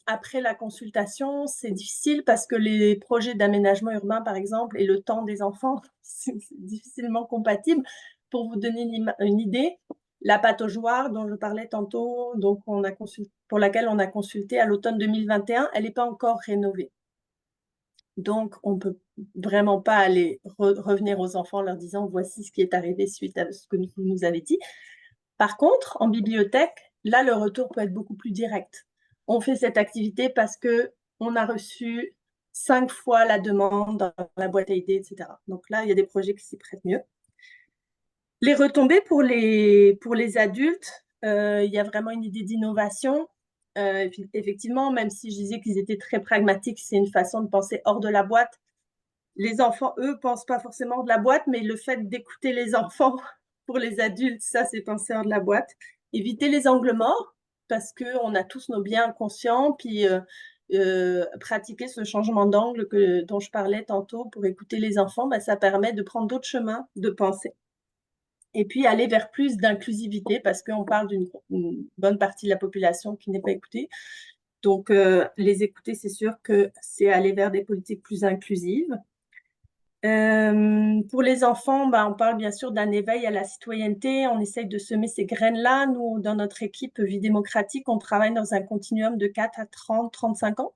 après la consultation, c'est difficile parce que les projets d'aménagement urbain, par exemple, et le temps des enfants, c'est difficilement compatible. Pour vous donner une idée, la pataugeoire dont je parlais tantôt, donc pour laquelle on a consulté à l'automne 2021, elle n'est pas encore rénovée. Donc, on ne peut vraiment pas aller revenir aux enfants en leur disant « voici ce qui est arrivé suite à ce que vous nous avez dit ». Par contre, en bibliothèque, là, le retour peut être beaucoup plus direct. On fait cette activité parce qu'on a reçu 5 fois la demande dans la boîte à idées, etc. Donc là, il y a des projets qui s'y prêtent mieux. Les retombées pour les adultes, il y a vraiment une idée d'innovation. Effectivement, même si je disais qu'ils étaient très pragmatiques, c'est une façon de penser hors de la boîte. Les enfants, eux, ne pensent pas forcément hors de la boîte, mais le fait d'écouter les enfants pour les adultes, ça, c'est penser hors de la boîte. Éviter les angles morts, parce qu'on a tous nos biens conscients, puis pratiquer ce changement d'angle dont je parlais tantôt pour écouter les enfants, ça permet de prendre d'autres chemins de pensée. Et puis aller vers plus d'inclusivité, parce qu'on parle d'une bonne partie de la population qui n'est pas écoutée. Donc, les écouter, c'est sûr que c'est aller vers des politiques plus inclusives. Pour les enfants, on parle bien sûr d'un éveil à la citoyenneté. On essaye de semer ces graines-là. Nous, dans notre équipe Vie démocratique, on travaille dans un continuum de 4 à 30, 35 ans.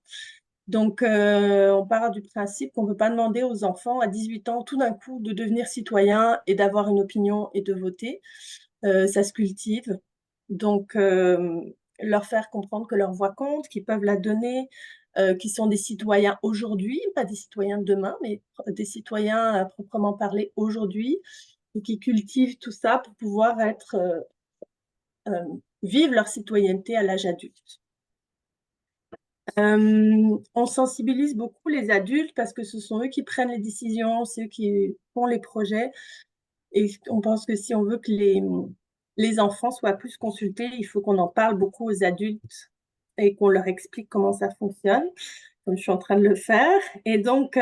Donc, on part du principe qu'on ne peut pas demander aux enfants à 18 ans tout d'un coup de devenir citoyens et d'avoir une opinion et de voter. Ça se cultive. Donc, leur faire comprendre que leur voix compte, qu'ils peuvent la donner, qu'ils sont des citoyens aujourd'hui, pas des citoyens de demain, mais des citoyens à proprement parler aujourd'hui, et qui cultivent tout ça pour pouvoir être, vivre leur citoyenneté à l'âge adulte. On sensibilise beaucoup les adultes parce que ce sont eux qui prennent les décisions, c'est eux qui font les projets et on pense que si on veut que les enfants soient plus consultés, il faut qu'on en parle beaucoup aux adultes et qu'on leur explique comment ça fonctionne, comme je suis en train de le faire. Et donc,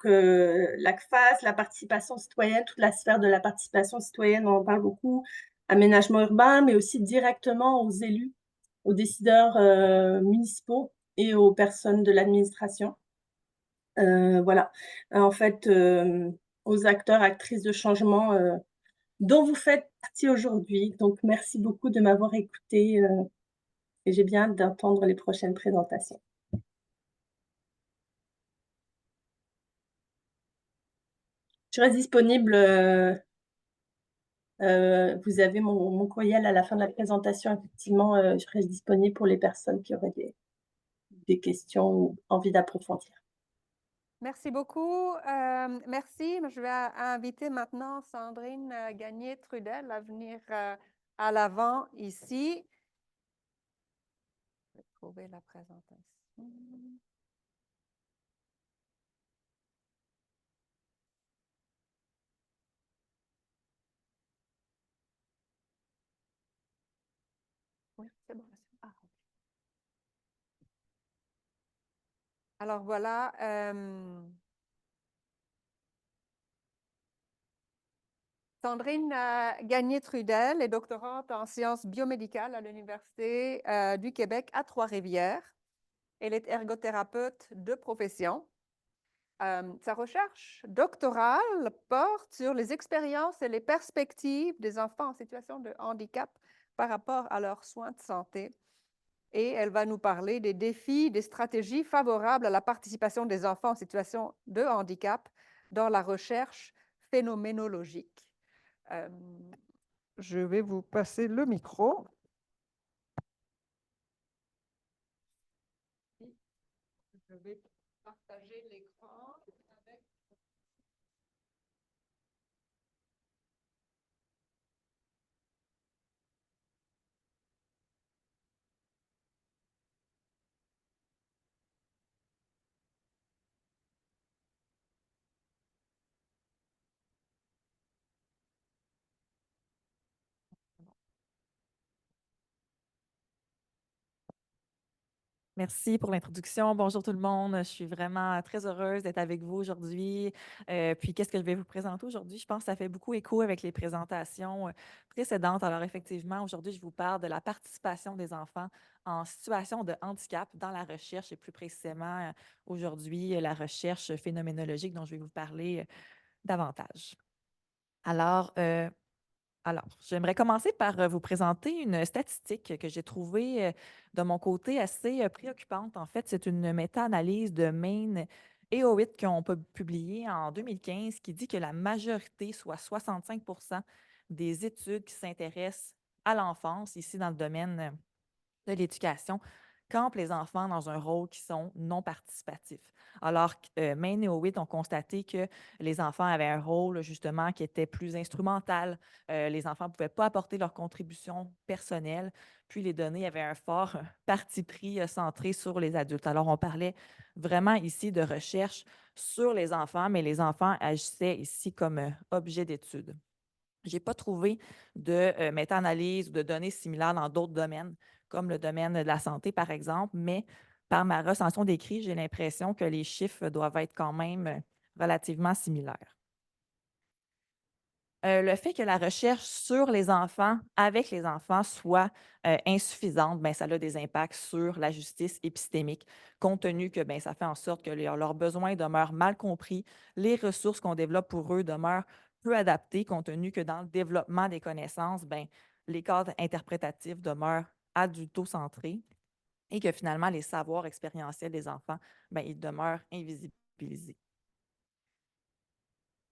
l'ACFAS, la participation citoyenne, toute la sphère de la participation citoyenne, on en parle beaucoup, aménagement urbain, mais aussi directement aux élus, aux décideurs municipaux et aux personnes de l'administration. Voilà. En fait, aux acteurs, actrices de changement dont vous faites partie aujourd'hui. Donc, merci beaucoup de m'avoir écouté et j'ai bien hâte d'entendre les prochaines présentations. Je reste disponible. Vous avez mon courriel à la fin de la présentation. Effectivement, je reste disponible pour les personnes qui auraient des questions ou envie d'approfondir. Merci beaucoup. Merci. Je vais inviter maintenant Sandrine Gagné-Trudel à venir à l'avant ici. Je vais trouver la présentation. Oui, c'est bon. Ah, ok. Alors voilà. Sandrine Gagné-Trudel est doctorante en sciences biomédicales à l'Université du Québec à Trois-Rivières. Elle est ergothérapeute de profession. Sa recherche doctorale porte sur les expériences et les perspectives des enfants en situation de handicap par rapport à leurs soins de santé. Et elle va nous parler des défis, des stratégies favorables à la participation des enfants en situation de handicap dans la recherche phénoménologique. Je vais vous passer le micro. Je vais partager l'écran avec... Merci pour l'introduction. Bonjour tout le monde. Je suis vraiment très heureuse d'être avec vous aujourd'hui. Puis, qu'est-ce que je vais vous présenter aujourd'hui? Je pense que ça fait beaucoup écho avec les présentations précédentes. Alors, effectivement, aujourd'hui, je vous parle de la participation des enfants en situation de handicap dans la recherche et plus précisément aujourd'hui, la recherche phénoménologique dont je vais vous parler davantage. Alors, j'aimerais commencer par vous présenter une statistique que j'ai trouvée de mon côté assez préoccupante. En fait, c'est une méta-analyse de Main et Howitt qui ont publié en 2015 qui dit que la majorité, soit 65 des études qui s'intéressent à l'enfance, ici dans le domaine de l'éducation, campent les enfants dans un rôle qui sont non participatifs. Alors, Main et Howitt ont constaté que les enfants avaient un rôle justement qui était plus instrumental. Les enfants ne pouvaient pas apporter leur contribution personnelle, puis les données avaient un fort parti pris centré sur les adultes. Alors, on parlait vraiment ici de recherche sur les enfants, mais les enfants agissaient ici comme objet d'étude. Je n'ai pas trouvé de méta-analyse ou de données similaires dans d'autres domaines, comme le domaine de la santé, par exemple, mais par ma recension d'écrit, j'ai l'impression que les chiffres doivent être quand même relativement similaires. Le fait que la recherche sur les enfants, avec les enfants, soit insuffisante, bien, ça a des impacts sur la justice épistémique, compte tenu que bien, ça fait en sorte que leurs besoins demeurent mal compris, les ressources qu'on développe pour eux demeurent peu adaptées, compte tenu que dans le développement des connaissances, bien, les cadres interprétatifs demeurent adulto-centrés. et que finalement, les savoirs expérientiels des enfants, ben, ils demeurent invisibilisés.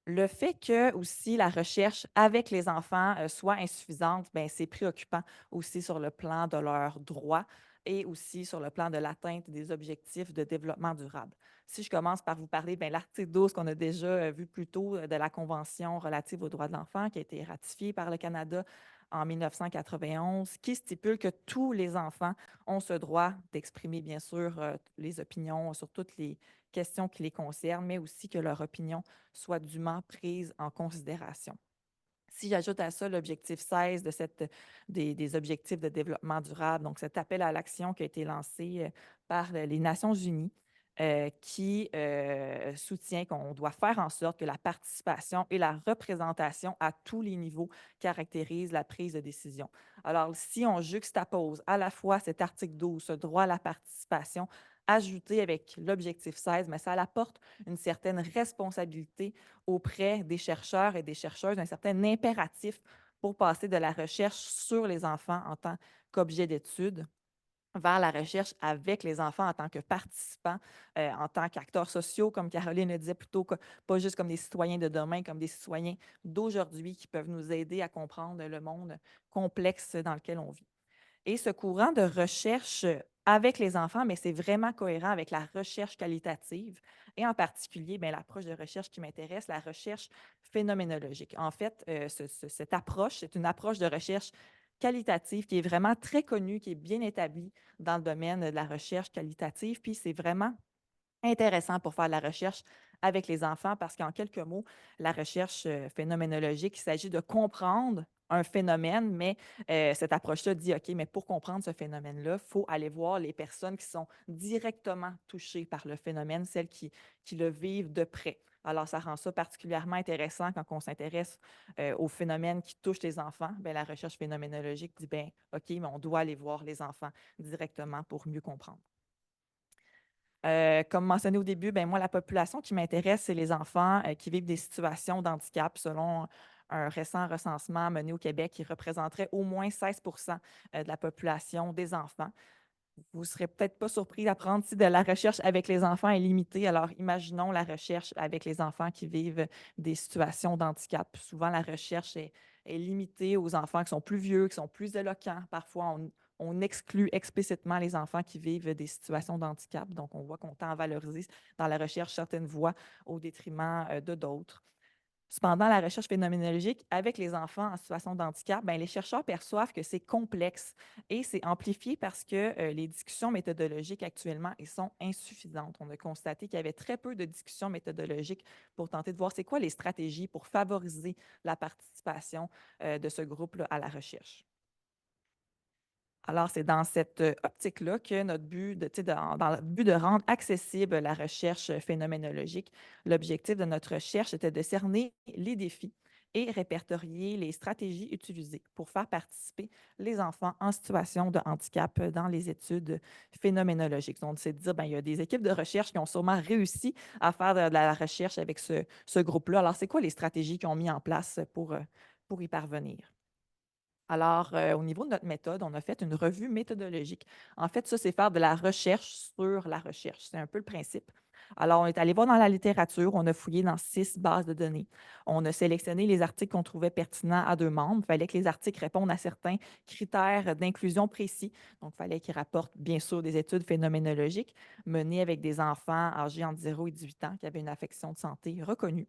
Le fait que aussi la recherche avec les enfants soit insuffisante, ben, c'est préoccupant aussi sur le plan de leurs droits et aussi sur le plan de l'atteinte des objectifs de développement durable. Si je commence par vous parler, ben, l'article 12 qu'on a déjà vu plus tôt de la Convention relative aux droits de l'enfant qui a été ratifiée par le Canada en 1991, qui stipule que tous les enfants ont ce droit d'exprimer, bien sûr, les opinions sur toutes les questions qui les concernent, mais aussi que leur opinion soit dûment prise en considération. Si j'ajoute à ça l'objectif 16 des objectifs de développement durable, donc cet appel à l'action qui a été lancé par les Nations unies, qui soutient qu'on doit faire en sorte que la participation et la représentation à tous les niveaux caractérisent la prise de décision. Alors, si on juxtapose à la fois cet article 12, ce droit à la participation, ajouté avec l'objectif 16, mais ça apporte une certaine responsabilité auprès des chercheurs et des chercheuses, un certain impératif pour passer de la recherche sur les enfants en tant qu'objet d'étude vers la recherche avec les enfants en tant que participants, en tant qu'acteurs sociaux, comme Caroline le disait plutôt, pas juste comme des citoyens de demain, comme des citoyens d'aujourd'hui qui peuvent nous aider à comprendre le monde complexe dans lequel on vit. Et ce courant de recherche avec les enfants, mais c'est vraiment cohérent avec la recherche qualitative et en particulier, bien, l'approche de recherche qui m'intéresse, la recherche phénoménologique. En fait, cette approche, c'est une approche de recherche qualitative qui est vraiment très connue, qui est bien établie dans le domaine de la recherche qualitative, puis c'est vraiment intéressant pour faire la recherche avec les enfants parce qu'en quelques mots, la recherche phénoménologique, il s'agit de comprendre un phénomène, mais cette approche-là dit, OK, mais pour comprendre ce phénomène-là, il faut aller voir les personnes qui sont directement touchées par le phénomène, celles qui le vivent de près. Alors, ça rend ça particulièrement intéressant quand on s'intéresse aux phénomènes qui touchent les enfants. Bien, la recherche phénoménologique dit, bien, OK, mais on doit aller voir les enfants directement pour mieux comprendre. Comme mentionné au début, ben moi, la population qui m'intéresse, c'est les enfants qui vivent des situations d'handicap. Selon un récent recensement mené au Québec, qui représenterait au moins 16 de la population des enfants. Vous ne serez peut-être pas surpris d'apprendre si de la recherche avec les enfants est limitée. Alors, imaginons la recherche avec les enfants qui vivent des situations d'handicap. Souvent, la recherche est limitée aux enfants qui sont plus vieux, qui sont plus éloquents. Parfois, on exclut explicitement les enfants qui vivent des situations d'handicap. Donc, on voit qu'on tend à valoriser dans la recherche certaines voies au détriment de d'autres. Cependant, la recherche phénoménologique avec les enfants en situation de handicap, bien, les chercheurs perçoivent que c'est complexe et c'est amplifié parce que les discussions méthodologiques actuellement elles sont insuffisantes. On a constaté qu'il y avait très peu de discussions méthodologiques pour tenter de voir c'est quoi les stratégies pour favoriser la participation de ce groupe-là à la recherche. Alors, c'est dans cette optique-là que notre but, dans le but de rendre accessible la recherche phénoménologique, l'objectif de notre recherche était de cerner les défis et répertorier les stratégies utilisées pour faire participer les enfants en situation de handicap dans les études phénoménologiques. Donc, c'est de dire, bien, il y a des équipes de recherche qui ont sûrement réussi à faire de la recherche avec ce groupe-là. Alors, c'est quoi les stratégies qu'ils ont mis en place pour y parvenir? Alors, au niveau de notre méthode, on a fait une revue méthodologique. En fait, ça, c'est faire de la recherche sur la recherche. C'est un peu le principe. Alors, on est allé voir dans la littérature, on a fouillé dans 6 bases de données. On a sélectionné les articles qu'on trouvait pertinents à demande. Il fallait que les articles répondent à certains critères d'inclusion précis. Donc, il fallait qu'ils rapportent, bien sûr, des études phénoménologiques menées avec des enfants âgés entre 0 et 18 ans qui avaient une affection de santé reconnue.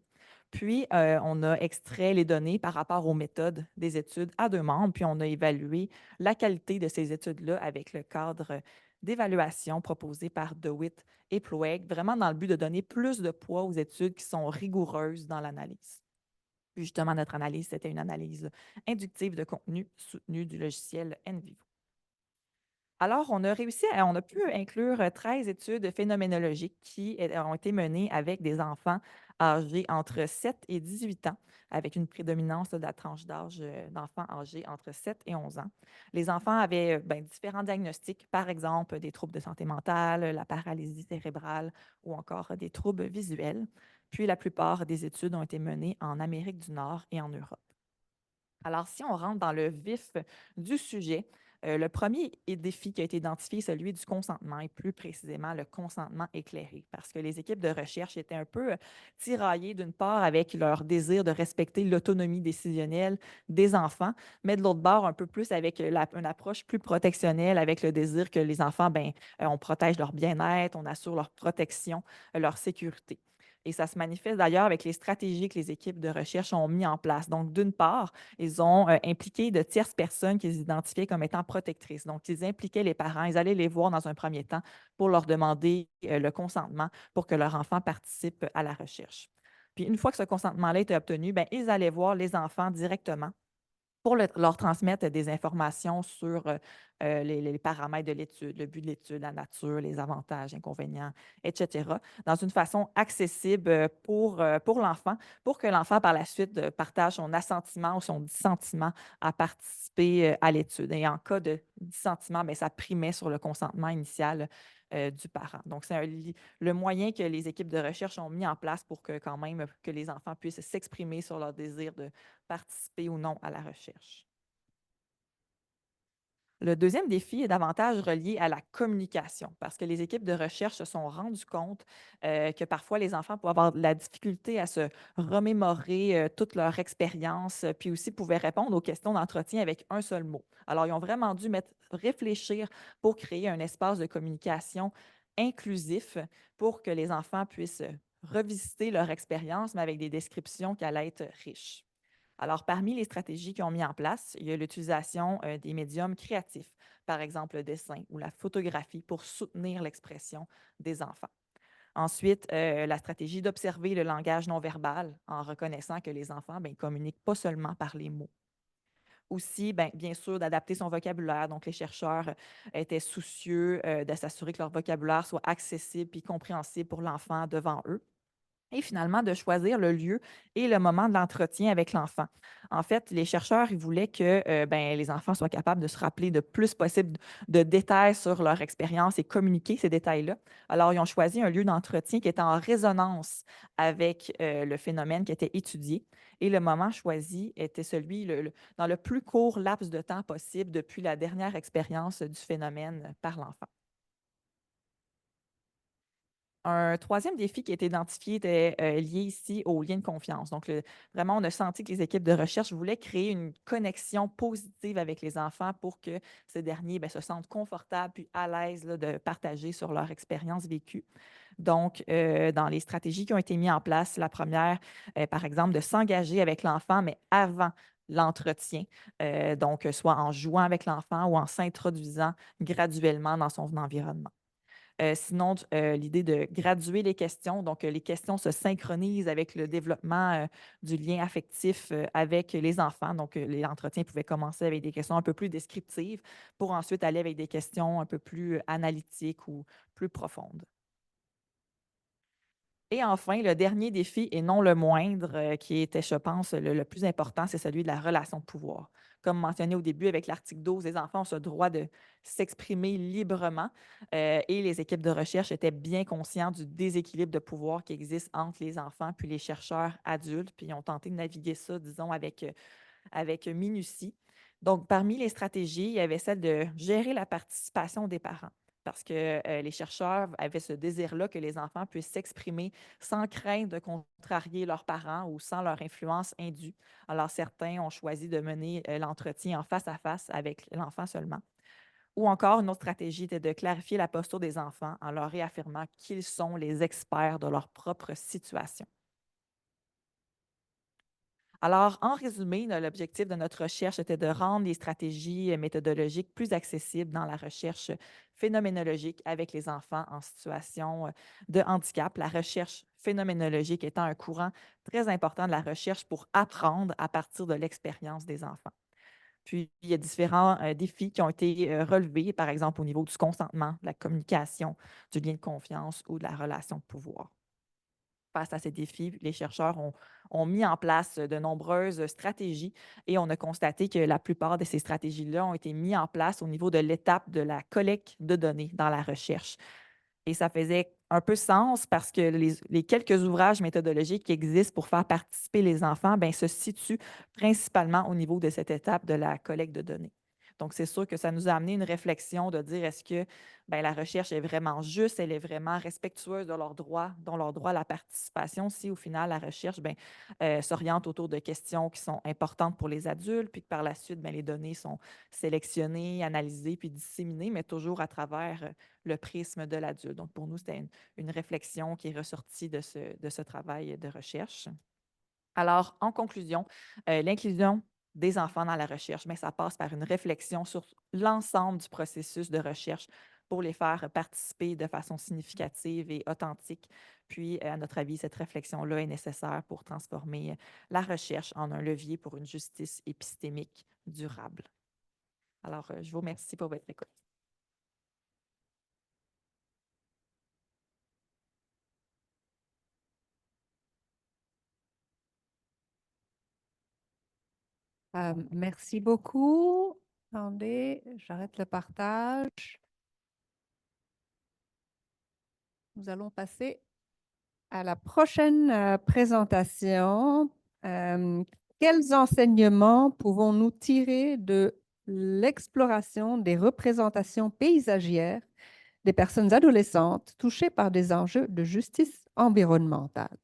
Puis, on a extrait les données par rapport aux méthodes des études à demande, puis on a évalué la qualité de ces études-là avec le cadre d'évaluation proposé par DeWitt et Ploeg, vraiment dans le but de donner plus de poids aux études qui sont rigoureuses dans l'analyse. Puis justement, notre analyse, c'était une analyse inductive de contenu soutenue du logiciel NVivo. Alors, on a pu inclure 13 études phénoménologiques qui ont été menées avec des enfants âgés entre 7 et 18 ans, avec une prédominance de la tranche d'âge d'enfants âgés entre 7 et 11 ans. Les enfants avaient différents diagnostics, par exemple des troubles de santé mentale, la paralysie cérébrale ou encore des troubles visuels. Puis la plupart des études ont été menées en Amérique du Nord et en Europe. Alors, si on rentre dans le vif du sujet, Le premier défi qui a été identifié, celui du consentement, et plus précisément le consentement éclairé, parce que les équipes de recherche étaient un peu tiraillées d'une part avec leur désir de respecter l'autonomie décisionnelle des enfants, mais de l'autre part un peu plus avec une approche plus protectionnelle, avec le désir que les enfants, on protège leur bien-être, on assure leur protection, leur sécurité. Et ça se manifeste d'ailleurs avec les stratégies que les équipes de recherche ont mis en place. Donc, d'une part, ils ont impliqué de tierces personnes qu'ils identifiaient comme étant protectrices. Donc, ils impliquaient les parents, ils allaient les voir dans un premier temps pour leur demander le consentement pour que leur enfant participe à la recherche. Puis, une fois que ce consentement-là était obtenu, ils allaient voir les enfants directement pour leur transmettre des informations sur les paramètres de l'étude, le but de l'étude, la nature, les avantages, inconvénients, etc., dans une façon accessible pour l'enfant, pour que l'enfant, par la suite, partage son assentiment ou son dissentiment à participer à l'étude. Et en cas de dissentiment, ça primait sur le consentement initial du parent. Donc, c'est le moyen que les équipes de recherche ont mis en place pour que, quand même, que les enfants puissent s'exprimer sur leur désir de participer ou non à la recherche. Le deuxième défi est davantage relié à la communication, parce que les équipes de recherche se sont rendues compte que parfois les enfants pouvaient avoir de la difficulté à se remémorer toute leur expérience, puis aussi pouvaient répondre aux questions d'entretien avec un seul mot. Alors, ils ont vraiment dû réfléchir pour créer un espace de communication inclusif pour que les enfants puissent revisiter leur expérience, mais avec des descriptions qui allaient être riches. Alors, parmi les stratégies qu'ils ont mis en place, il y a l'utilisation des médiums créatifs, par exemple le dessin ou la photographie, pour soutenir l'expression des enfants. Ensuite, la stratégie d'observer le langage non verbal en reconnaissant que les enfants ne communiquent pas seulement par les mots. Aussi, bien sûr, d'adapter son vocabulaire. Donc, les chercheurs étaient soucieux de s'assurer que leur vocabulaire soit accessible et compréhensible pour l'enfant devant eux. Et finalement, de choisir le lieu et le moment de l'entretien avec l'enfant. En fait, les chercheurs, ils voulaient que les enfants soient capables de se rappeler de plus possible de détails sur leur expérience et communiquer ces détails-là. Alors, ils ont choisi un lieu d'entretien qui était en résonance avec le phénomène qui était étudié. Et le moment choisi était celui dans le plus court laps de temps possible depuis la dernière expérience du phénomène par l'enfant. Un troisième défi qui a été identifié était lié ici au lien de confiance. Donc, vraiment, on a senti que les équipes de recherche voulaient créer une connexion positive avec les enfants pour que ces derniers se sentent confortables puis à l'aise de partager sur leur expérience vécue. Donc, dans les stratégies qui ont été mises en place, la première, par exemple, de s'engager avec l'enfant, mais avant l'entretien, donc soit en jouant avec l'enfant ou en s'introduisant graduellement dans son environnement. Sinon, l'idée de graduer les questions, donc les questions se synchronisent avec le développement du lien affectif avec les enfants. Donc, l'entretien pouvait commencer avec des questions un peu plus descriptives pour ensuite aller avec des questions un peu plus analytiques ou plus profondes. Et enfin, le dernier défi, et non le moindre, qui était, je pense, le plus important, c'est celui de la relation de pouvoir. Comme mentionné au début avec l'article 12, les enfants ont ce droit de s'exprimer librement et les équipes de recherche étaient bien conscients du déséquilibre de pouvoir qui existe entre les enfants puis les chercheurs adultes, puis ils ont tenté de naviguer ça, disons, avec minutie. Donc, parmi les stratégies, il y avait celle de gérer la participation des parents, parce que les chercheurs avaient ce désir-là que les enfants puissent s'exprimer sans crainte de contrarier leurs parents ou sans leur influence indue. Alors, certains ont choisi de mener l'entretien en face à face avec l'enfant seulement. Ou encore, une autre stratégie était de clarifier la posture des enfants en leur réaffirmant qu'ils sont les experts de leur propre situation. Alors, en résumé, l'objectif de notre recherche était de rendre les stratégies méthodologiques plus accessibles dans la recherche phénoménologique avec les enfants en situation de handicap. La recherche phénoménologique étant un courant très important de la recherche pour apprendre à partir de l'expérience des enfants. Puis, il y a différents défis qui ont été relevés, par exemple au niveau du consentement, de la communication, du lien de confiance ou de la relation de pouvoir. Face à ces défis, les chercheurs ont mis en place de nombreuses stratégies et on a constaté que la plupart de ces stratégies-là ont été mises en place au niveau de l'étape de la collecte de données dans la recherche. Et ça faisait un peu sens parce que les quelques ouvrages méthodologiques qui existent pour faire participer les enfants se situent principalement au niveau de cette étape de la collecte de données. Donc, c'est sûr que ça nous a amené une réflexion de dire est-ce que la recherche est vraiment juste, elle est vraiment respectueuse de leurs droits, dont leur droit à la participation, si au final la recherche s'oriente autour de questions qui sont importantes pour les adultes, puis que par la suite, les données sont sélectionnées, analysées, puis disséminées, mais toujours à travers le prisme de l'adulte. Donc, pour nous, c'était une réflexion qui est ressortie de ce travail de recherche. Alors, en conclusion, l'inclusion des enfants dans la recherche, mais ça passe par une réflexion sur l'ensemble du processus de recherche pour les faire participer de façon significative et authentique. Puis, à notre avis, cette réflexion-là est nécessaire pour transformer la recherche en un levier pour une justice épistémique durable. Alors, je vous remercie pour votre écoute. Merci beaucoup. Attendez, j'arrête le partage. Nous allons passer à la prochaine présentation. Quels enseignements pouvons-nous tirer de l'exploration des représentations paysagères des personnes adolescentes touchées par des enjeux de justice environnementale?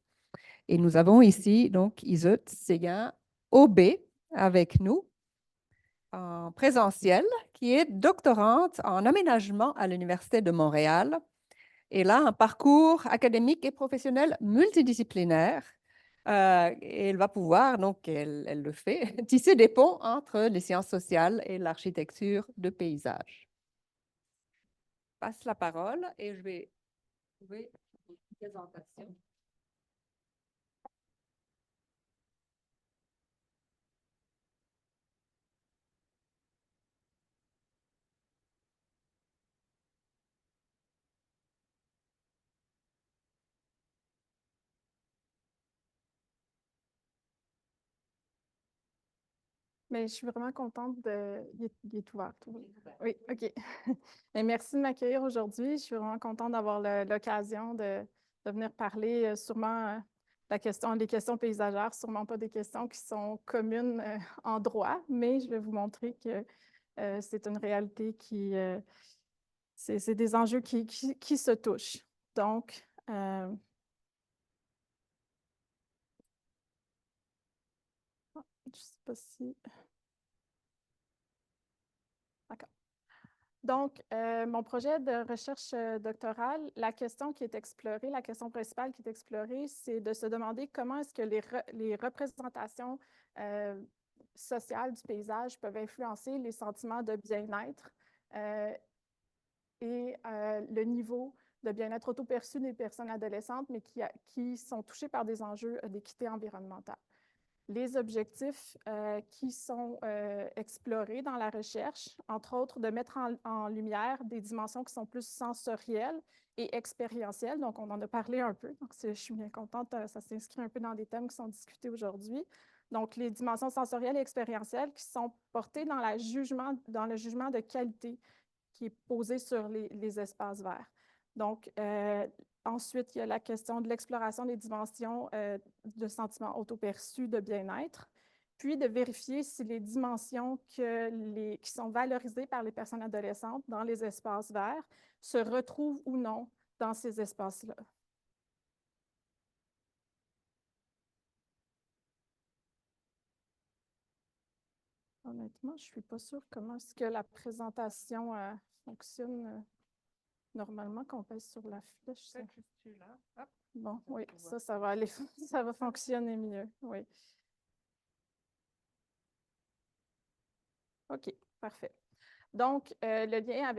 Et nous avons ici donc Iseut Séguin Aubé avec nous en présentiel, qui est doctorante en aménagement à l'Université de Montréal. Elle a un parcours académique et professionnel multidisciplinaire. Et elle va pouvoir, donc elle le fait, tisser des ponts entre les sciences sociales et l'architecture de paysage. Je passe la parole et je vais trouver une présentation. Mais je suis vraiment contente il est ouvert. Oui, OK. Mais merci de m'accueillir aujourd'hui. Je suis vraiment contente d'avoir l'occasion de venir parler sûrement des questions paysagères, sûrement pas des questions qui sont communes en droit, mais je vais vous montrer que c'est une réalité c'est des enjeux qui se touchent. Donc, je ne sais pas si... D'accord. Donc, mon projet de recherche doctorale, la question qui est explorée, la question principale qui est explorée, c'est de se demander comment est-ce que les représentations sociales du paysage peuvent influencer les sentiments de bien-être et le niveau de bien-être auto-perçu des personnes adolescentes, mais qui sont touchées par des enjeux d'équité environnementale. Les objectifs qui sont explorés dans la recherche, entre autres, de mettre en lumière des dimensions qui sont plus sensorielles et expérientielles. Donc, on en a parlé un peu. Donc, je suis bien contente. Ça s'inscrit un peu dans les thèmes qui sont discutés aujourd'hui. Donc, les dimensions sensorielles et expérientielles qui sont portées dans le jugement de qualité qui est posé sur les espaces verts. Donc, ensuite, il y a la question de l'exploration des dimensions de sentiments auto-perçus de bien-être, puis de vérifier si les dimensions qui sont valorisées par les personnes adolescentes dans les espaces verts se retrouvent ou non dans ces espaces-là. Honnêtement, je ne suis pas sûre comment est-ce que la présentation fonctionne. Normalement, quand on pèse sur la flèche, ça... Bon, oui, ça va aller, ça va fonctionner mieux, oui. OK, parfait. Donc, le lien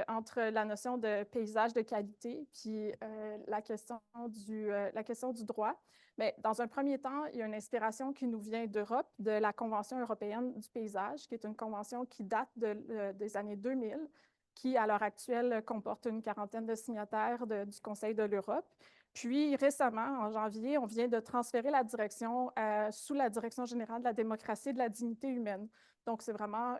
entre la notion de paysage de qualité puis la question du droit. Mais dans un premier temps, il y a une inspiration qui nous vient d'Europe, de la Convention européenne du paysage, qui est une convention qui date des années 2000, qui, à l'heure actuelle, comporte une quarantaine de signataires du Conseil de l'Europe. Puis, récemment, en janvier, on vient de transférer la direction sous la Direction générale de la démocratie et de la dignité humaine. Donc, c'est vraiment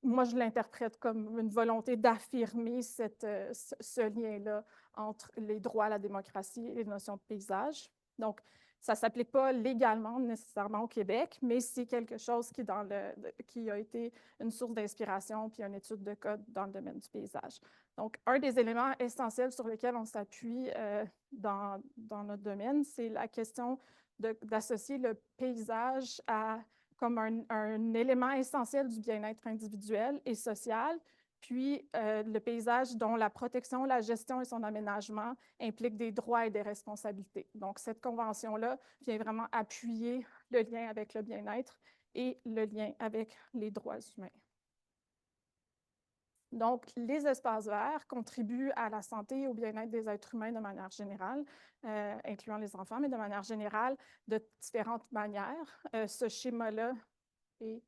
moi, je l'interprète comme une volonté d'affirmer ce lien-là entre les droits à la démocratie et les notions de paysage. Donc, Ça ne s'applique pas légalement nécessairement au Québec, mais c'est quelque chose qui a été une source d'inspiration puis une étude de cas dans le domaine du paysage. Donc, un des éléments essentiels sur lesquels on s'appuie dans notre domaine, c'est la question d'associer le paysage comme un élément essentiel du bien-être individuel et social, puis le paysage dont la protection, la gestion et son aménagement impliquent des droits et des responsabilités. Donc, cette convention-là vient vraiment appuyer le lien avec le bien-être et le lien avec les droits humains. Donc, les espaces verts contribuent à la santé et au bien-être des êtres humains de manière générale, incluant les enfants, mais de manière générale, de différentes manières. Ce schéma-là est...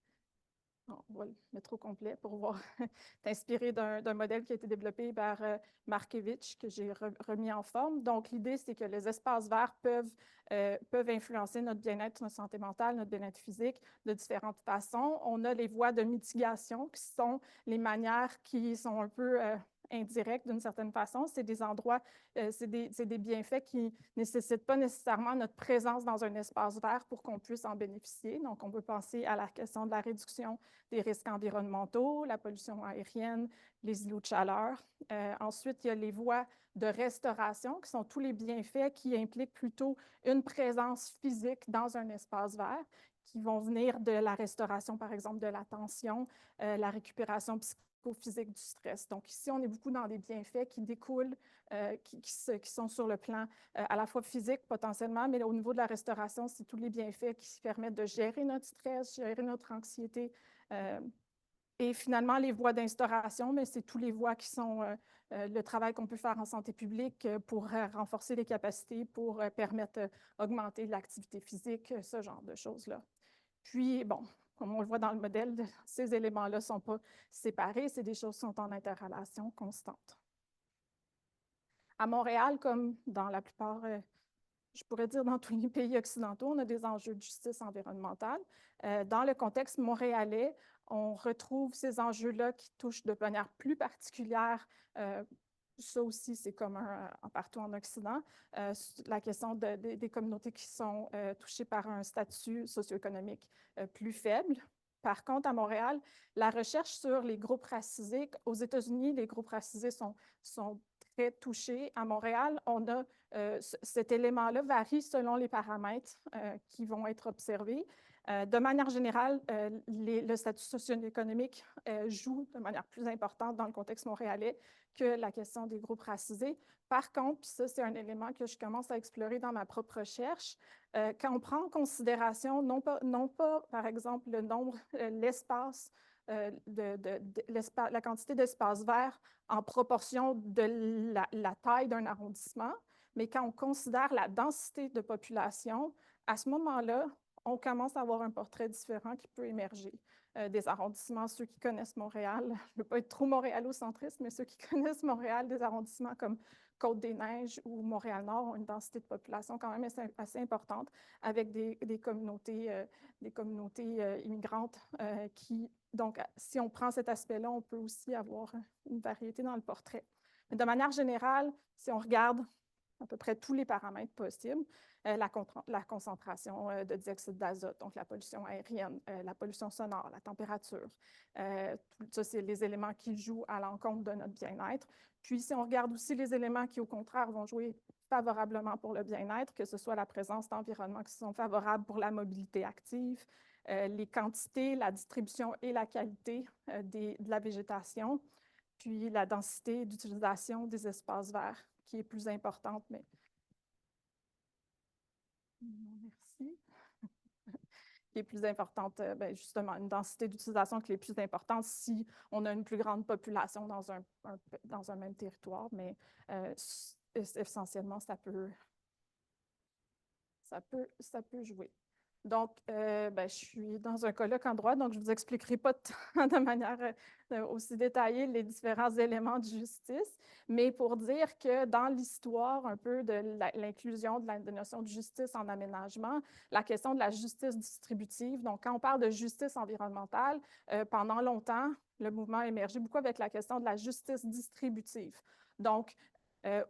On va le mettre au complet pour voir. C'est inspiré d'un modèle qui a été développé par Markevich, que j'ai remis en forme. Donc, l'idée, c'est que les espaces verts peuvent influencer notre bien-être, notre santé mentale, notre bien-être physique de différentes façons. On a les voies de mitigation, qui sont les manières qui sont un peu indirectes d'une certaine façon. C'est des endroits, c'est des bienfaits qui ne nécessitent pas nécessairement notre présence dans un espace vert pour qu'on puisse en bénéficier. Donc, on peut penser à la question de la réduction des risques environnementaux, la pollution aérienne, les îlots de chaleur. Ensuite, il y a les voies de restauration, qui sont tous les bienfaits qui impliquent plutôt une présence physique dans un espace vert, qui vont venir de la restauration, par exemple, de l'attention, la récupération psychophysique du stress. Donc ici, on est beaucoup dans des bienfaits qui découlent, qui sont sur le plan à la fois physique potentiellement, mais au niveau de la restauration, c'est tous les bienfaits qui permettent de gérer notre stress, gérer notre anxiété. Et finalement, les voies d'instauration, mais c'est tous les voies qui sont le travail qu'on peut faire en santé publique pour renforcer les capacités, pour permettre d'augmenter l'activité physique, ce genre de choses-là. Puis, bon, comme on le voit dans le modèle, ces éléments-là ne sont pas séparés, c'est des choses qui sont en interrelation constante. À Montréal, comme dans la plupart, je pourrais dire dans tous les pays occidentaux, on a des enjeux de justice environnementale. Dans le contexte montréalais, on retrouve ces enjeux-là qui touchent de manière plus particulière, ça aussi c'est commun partout en Occident, la question des communautés qui sont touchées par un statut socio-économique plus faible. Par contre, à Montréal, la recherche sur les groupes racisés, aux États-Unis, les groupes racisés sont très touchés. À Montréal, on a cet élément-là varie selon les paramètres qui vont être observés. De manière générale, le statut socio-économique joue de manière plus importante dans le contexte montréalais que la question des groupes racisés. Par contre, puis ça, c'est un élément que je commence à explorer dans ma propre recherche, quand on prend en considération non pas par exemple, le nombre, l'espace, la quantité d'espace vert en proportion de la taille d'un arrondissement, mais quand on considère la densité de population, à ce moment-là, on commence à avoir un portrait différent qui peut émerger des arrondissements. Ceux qui connaissent Montréal, je ne veux pas être trop montréalocentriste, mais ceux qui connaissent Montréal, des arrondissements comme Côte-des-Neiges ou Montréal-Nord ont une densité de population quand même assez importante, avec des communautés immigrantes qui... Donc, si on prend cet aspect-là, on peut aussi avoir une variété dans le portrait. Mais de manière générale, si on regarde à peu près tous les paramètres possibles, la concentration de dioxyde d'azote, donc la pollution aérienne, la pollution sonore, la température. Tout ça, c'est les éléments qui jouent à l'encontre de notre bien-être. Puis, si on regarde aussi les éléments qui, au contraire, vont jouer favorablement pour le bien-être, que ce soit la présence d'environnements qui sont favorables pour la mobilité active, les quantités, la distribution et la qualité de la végétation, puis la densité d'utilisation des espaces verts qui est plus importante, mais... Merci. Qui est plus importante, justement, une densité d'utilisation qui est plus importante si on a une plus grande population dans un même territoire, mais essentiellement, ça peut jouer. Donc, je suis dans un colloque en droit, donc je ne vous expliquerai pas de manière aussi détaillée les différents éléments de justice, mais pour dire que dans l'histoire un peu de l'inclusion de la notion de justice en aménagement, la question de la justice distributive, donc quand on parle de justice environnementale, pendant longtemps, le mouvement a émergé beaucoup avec la question de la justice distributive. Donc,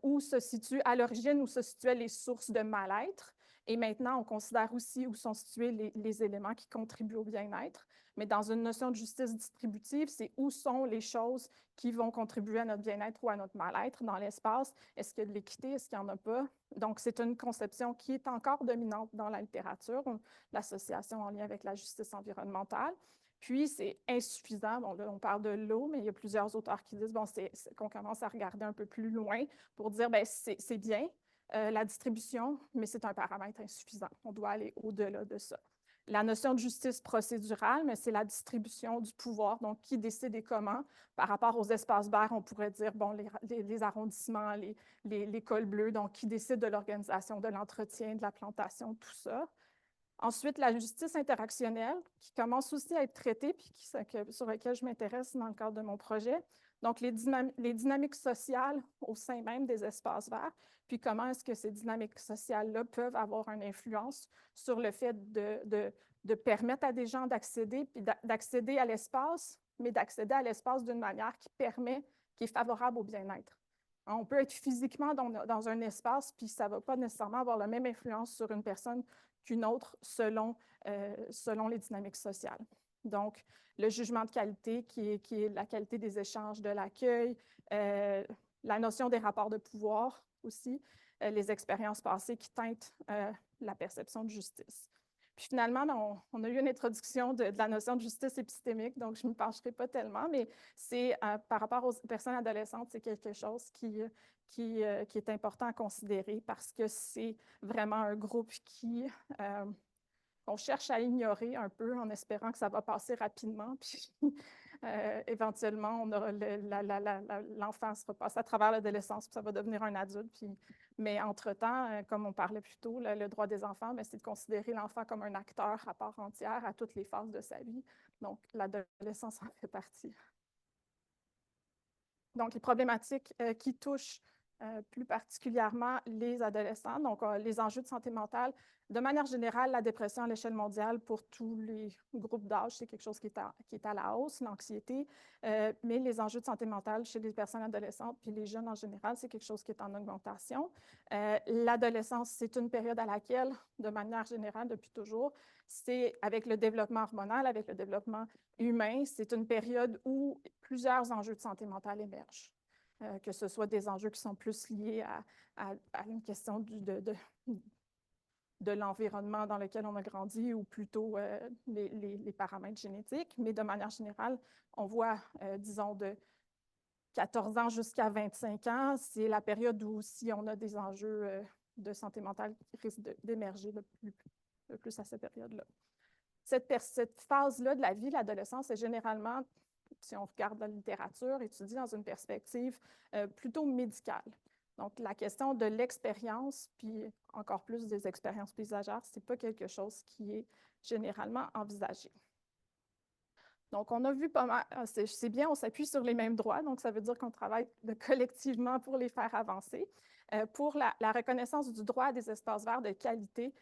où se situent à l'origine, où se situaient les sources de mal-être, Et maintenant, on considère aussi où sont situés les éléments qui contribuent au bien-être. Mais dans une notion de justice distributive, c'est où sont les choses qui vont contribuer à notre bien-être ou à notre mal-être dans l'espace. Est-ce qu'il y a de l'équité? Est-ce qu'il n'y en a pas? Donc, c'est une conception qui est encore dominante dans la littérature, l'association en lien avec la justice environnementale. Puis, c'est insuffisant. Bon, là, on parle de l'eau, mais il y a plusieurs auteurs qui disent bon, qu'on commence à regarder un peu plus loin pour dire ben, c'est bien la distribution, mais c'est un paramètre insuffisant. On doit aller au-delà de ça. La notion de justice procédurale, mais c'est la distribution du pouvoir, donc qui décide et comment. Par rapport aux espaces verts, on pourrait dire bon, les arrondissements, les cols bleus, donc qui décide de l'organisation, de l'entretien, de la plantation, tout ça. Ensuite, la justice interactionnelle, qui commence aussi à être traitée, puis sur laquelle je m'intéresse dans le cadre de mon projet. Donc, les dynamiques sociales au sein même des espaces verts, puis comment est-ce que ces dynamiques sociales-là peuvent avoir une influence sur le fait de permettre à des gens d'accéder, puis d'accéder à l'espace, mais d'accéder à l'espace d'une manière qui est favorable au bien-être. On peut être physiquement dans un espace, puis ça ne va pas nécessairement avoir la même influence sur une personne qu'une autre selon les dynamiques sociales. Donc, le jugement de qualité qui est la qualité des échanges, de l'accueil, la notion des rapports de pouvoir aussi, les expériences passées qui teintent la perception de justice. Puis finalement, on a eu une introduction de la notion de justice épistémique, donc je ne m'y pencherai pas tellement, mais c'est par rapport aux personnes adolescentes, c'est quelque chose qui est important à considérer parce que c'est vraiment un groupe qu'on cherche à ignorer un peu en espérant que ça va passer rapidement. Puis éventuellement, l'enfant se repasse à travers l'adolescence, puis ça va devenir un adulte. Mais entre-temps, comme on parlait plus tôt, le droit des enfants, c'est de considérer l'enfant comme un acteur à part entière à toutes les phases de sa vie. Donc, l'adolescence en fait partie. Donc, les problématiques qui touchent plus particulièrement les adolescents, donc les enjeux de santé mentale. De manière générale, la dépression à l'échelle mondiale pour tous les groupes d'âge, c'est quelque chose qui est à la hausse, l'anxiété, mais les enjeux de santé mentale chez les personnes adolescentes puis les jeunes en général, c'est quelque chose qui est en augmentation. L'adolescence, c'est une période à laquelle, de manière générale, depuis toujours, c'est avec le développement hormonal, avec le développement humain, c'est une période où plusieurs enjeux de santé mentale émergent. Que ce soit des enjeux qui sont plus liés à une question de l'environnement dans lequel on a grandi ou plutôt les paramètres génétiques. Mais de manière générale, on voit, disons, de 14 ans jusqu'à 25 ans, c'est la période où aussi on a des enjeux de santé mentale qui risquent d'émerger le plus à cette période-là. Cette phase-là de la vie, l'adolescence, est généralement, si on regarde la littérature, étudiée dans une perspective plutôt médicale. Donc, la question de l'expérience, puis encore plus des expériences paysagères, ce n'est pas quelque chose qui est généralement envisagé. Donc, on a vu pas mal, c'est bien, on s'appuie sur les mêmes droits, donc ça veut dire qu'on travaille collectivement pour les faire avancer. Pour la reconnaissance du droit à des espaces verts de qualité,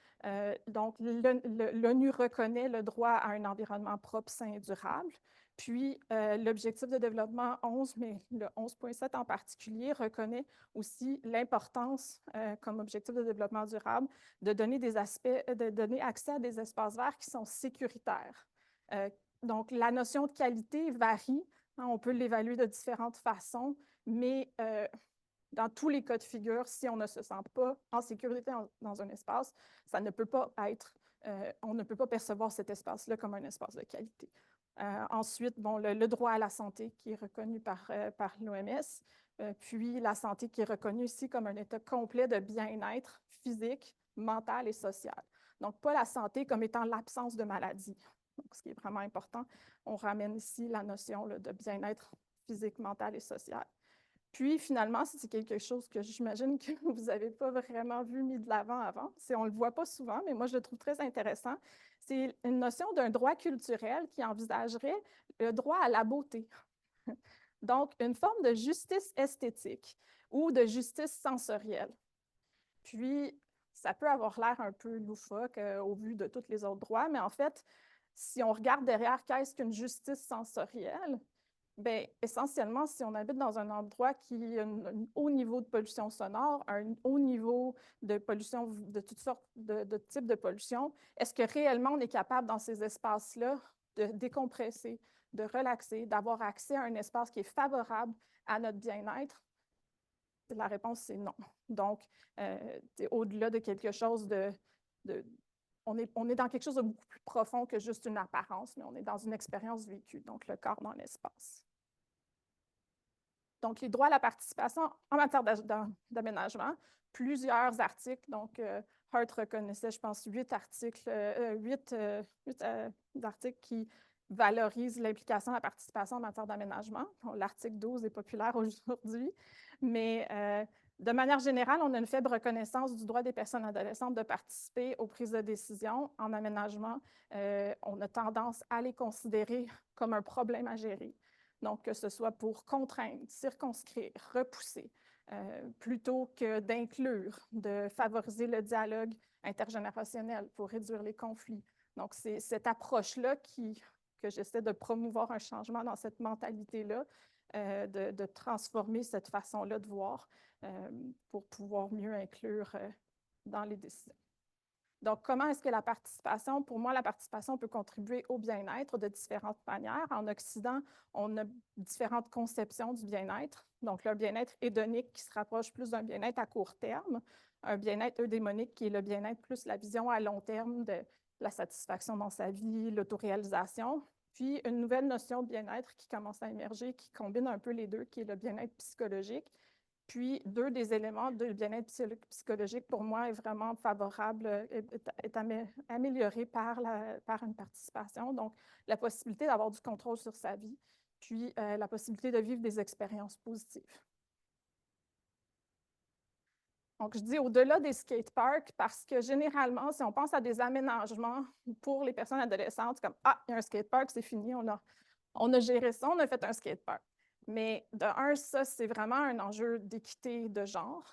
donc l'ONU reconnaît le droit à un environnement propre, sain et durable. Puis, l'objectif de développement 11, mais le 11.7 en particulier, reconnaît aussi l'importance, comme objectif de développement durable, de donner accès à des espaces verts qui sont sécuritaires. Donc, la notion de qualité varie. Hein, on peut l'évaluer de différentes façons, mais dans tous les cas de figure, si on ne se sent pas en sécurité dans un espace, ça ne peut pas être, on ne peut pas percevoir cet espace-là comme un espace de qualité. Ensuite, bon, le droit à la santé qui est reconnu par l'OMS, puis la santé qui est reconnue ici comme un état complet de bien-être physique, mental et social. Donc, pas la santé comme étant l'absence de maladie. Donc, ce qui est vraiment important, on ramène ici la notion là, de bien-être physique, mental et social. Puis, finalement, c'est quelque chose que j'imagine que vous n'avez pas vraiment vu mis de l'avant avant. On ne le voit pas souvent, mais moi, je le trouve très intéressant. C'est une notion d'un droit culturel qui envisagerait le droit à la beauté. Donc, une forme de justice esthétique ou de justice sensorielle. Puis, ça peut avoir l'air un peu loufoque au vu de tous les autres droits, mais en fait, si on regarde derrière, qu'est-ce qu'une justice sensorielle? Bien, essentiellement, si on habite dans un endroit qui a un haut niveau de pollution sonore, un haut niveau de pollution de toutes sortes de types de pollution, est-ce que réellement on est capable dans ces espaces-là de décompresser, de relaxer, d'avoir accès à un espace qui est favorable à notre bien-être? La réponse, c'est non. Donc, au-delà de quelque chose on est dans quelque chose de beaucoup plus profond que juste une apparence, mais on est dans une expérience vécue, donc le corps dans l'espace. Donc, les droits à la participation en matière d'aménagement, plusieurs articles. Donc, Hart reconnaissait, je pense, 8 articles, articles qui valorisent l'implication de la participation en matière d'aménagement. L'article 12 est populaire aujourd'hui, mais de manière générale, on a une faible reconnaissance du droit des personnes adolescentes de participer aux prises de décision en aménagement. On a tendance à les considérer comme un problème à gérer. Donc, que ce soit pour contraindre, circonscrire, repousser, plutôt que d'inclure, de favoriser le dialogue intergénérationnel pour réduire les conflits. Donc, c'est cette approche-là que j'essaie de promouvoir un changement dans cette mentalité-là, de transformer cette façon-là de voir pour pouvoir mieux inclure dans les décisions. Donc, comment est-ce que la participation, pour moi, la participation peut contribuer au bien-être de différentes manières. En Occident, on a différentes conceptions du bien-être. Donc, le bien-être hédonique qui se rapproche plus d'un bien-être à court terme, un bien-être eudémonique qui est le bien-être plus la vision à long terme de la satisfaction dans sa vie, l'autoréalisation, puis une nouvelle notion de bien-être qui commence à émerger, qui combine un peu les deux, qui est le bien-être psychologique. Puis, deux des éléments de bien-être psychologique, pour moi, est vraiment favorable, est amélioré par une participation. Donc, la possibilité d'avoir du contrôle sur sa vie, puis la possibilité de vivre des expériences positives. Donc, je dis au-delà des skateparks parce que généralement, si on pense à des aménagements pour les personnes adolescentes, c'est comme « Ah, il y a un skatepark, c'est fini, on a géré ça, on a fait un skatepark. » Mais de un, ça, c'est vraiment un enjeu d'équité de genre.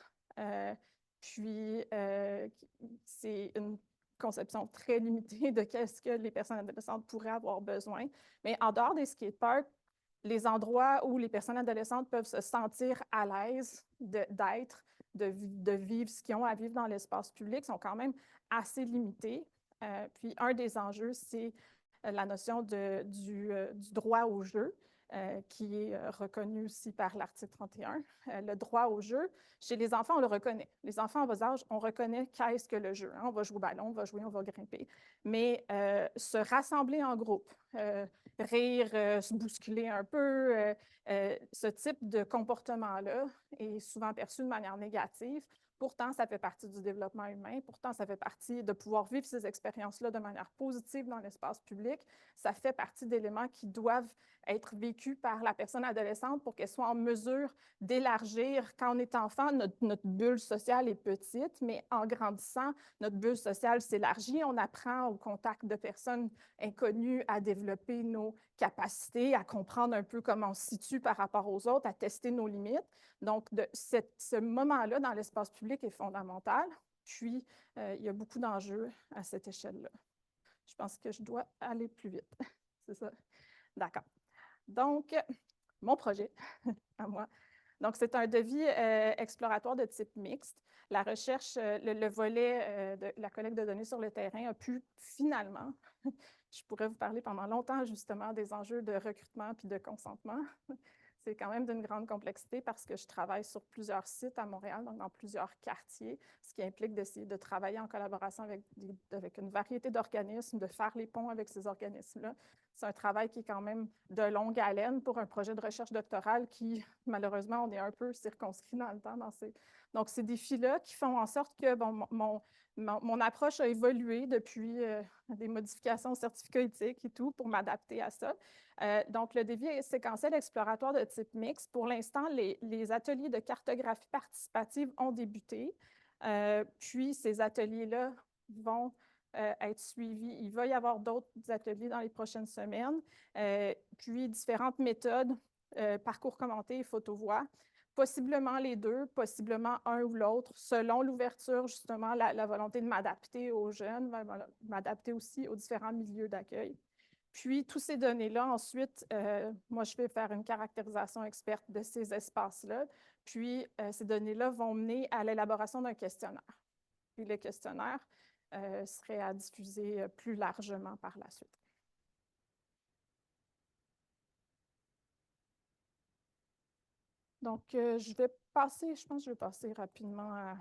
Puis, c'est une conception très limitée de qu'est-ce que les personnes adolescentes pourraient avoir besoin. Mais en dehors des skateparks, les endroits où les personnes adolescentes peuvent se sentir à l'aise d'être, de vivre ce qu'ils ont à vivre dans l'espace public sont quand assez limités. Puis, un des enjeux, c'est la notion du droit au jeu. Qui est reconnu aussi par l'article 31. Le droit au jeu, chez les enfants, on le reconnaît. Les enfants en bas âge, on reconnaît qu'est-ce que le jeu. Hein? On va jouer au ballon, on va jouer, on va grimper. Mais se rassembler en groupe, rire, se bousculer un peu, ce type de comportement-là est souvent perçu de manière négative. Pourtant, ça fait partie du développement humain. Pourtant, ça fait partie de pouvoir vivre ces expériences-là de manière positive dans l'espace public. Ça fait partie d'éléments qui doivent être vécus par la personne adolescente pour qu'elle soit en mesure d'élargir. Quand on est enfant, notre bulle sociale est petite, mais en grandissant, notre bulle sociale s'élargit. On apprend au contact de personnes inconnues à développer nos capacités, à comprendre un peu comment on se situe par rapport aux autres, à tester nos limites. Donc, ce moment-là dans l'espace public est fondamental. Puis, il y a beaucoup d'enjeux à cette échelle-là. Je pense que je dois aller plus vite. C'est ça? D'accord. Donc, mon projet, à moi. Donc, c'est un devis exploratoire de type mixte. La recherche, le volet de la collecte de données sur le terrain a pu finalement, je pourrais vous parler pendant longtemps justement des enjeux de recrutement puis de consentement. C'est quand même d'une grande complexité parce que je travaille sur plusieurs sites à Montréal, donc dans plusieurs quartiers, ce qui implique d'essayer de travailler en collaboration avec une variété d'organismes, de faire les ponts avec ces organismes-là. C'est un travail qui est quand même de longue haleine pour un projet de recherche doctorale qui, malheureusement, on est un peu circonscrit dans le temps. Donc, ces défis-là qui font en sorte que mon approche a évolué depuis des modifications au certificat éthique et tout pour m'adapter à ça. Donc, le défi séquentiel exploratoire de type mixte, pour l'instant, les ateliers de cartographie participative ont débuté. Puis, ces ateliers-là vont être suivis. Il va y avoir d'autres ateliers dans les prochaines semaines. Puis, différentes méthodes, parcours commenté et photo-voix. Possiblement les deux, possiblement un ou l'autre, selon l'ouverture, justement, la volonté de m'adapter aux jeunes, m'adapter aussi aux différents milieux d'accueil. Puis, toutes ces données-là, ensuite, moi, je vais faire une caractérisation experte de ces espaces-là. Puis, ces données-là vont mener à l'élaboration d'un questionnaire. Puis, le questionnaire serait à diffuser plus largement par la suite. Donc, je pense que je vais passer rapidement à,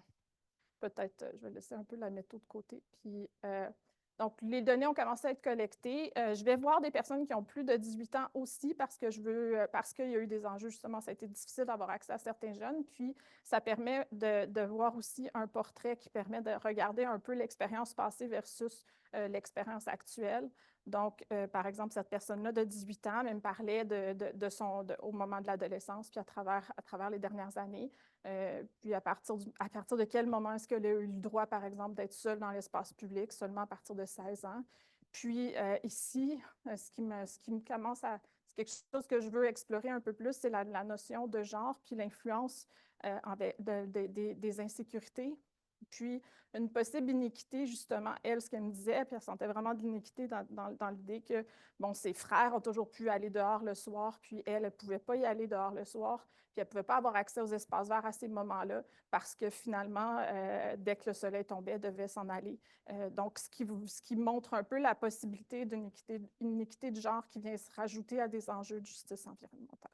peut-être, je vais laisser un peu la méthode de côté. Puis, donc, les données ont commencé à être collectées. Je vais voir des personnes qui ont plus de 18 ans aussi parce que parce qu'il y a eu des enjeux, justement, ça a été difficile d'avoir accès à certains jeunes. Puis, ça permet de voir aussi un portrait qui permet de regarder un peu l'expérience passée versus l'expérience actuelle. Donc, par exemple, cette personne-là de 18 ans me parlait au moment de l'adolescence, puis à travers les dernières années. Puis à partir de quel moment est-ce qu'elle a eu le droit, par exemple, d'être seule dans l'espace public, seulement à partir de 16 ans. Puis ici, ce qui me commence à... C'est quelque chose que je veux explorer un peu plus, c'est la notion de genre, puis l'influence des insécurités. Puis une possible iniquité, justement, elle, ce qu'elle me disait, puis elle sentait vraiment de l'iniquité dans l'idée que, bon, ses frères ont toujours pu aller dehors le soir, puis elle ne pouvait pas y aller dehors le soir, puis elle ne pouvait pas avoir accès aux espaces verts à ces moments-là, parce que finalement, dès que le soleil tombait, elle devait s'en aller. Donc, ce qui montre un peu la possibilité d'une iniquité de genre qui vient se rajouter à des enjeux de justice environnementale.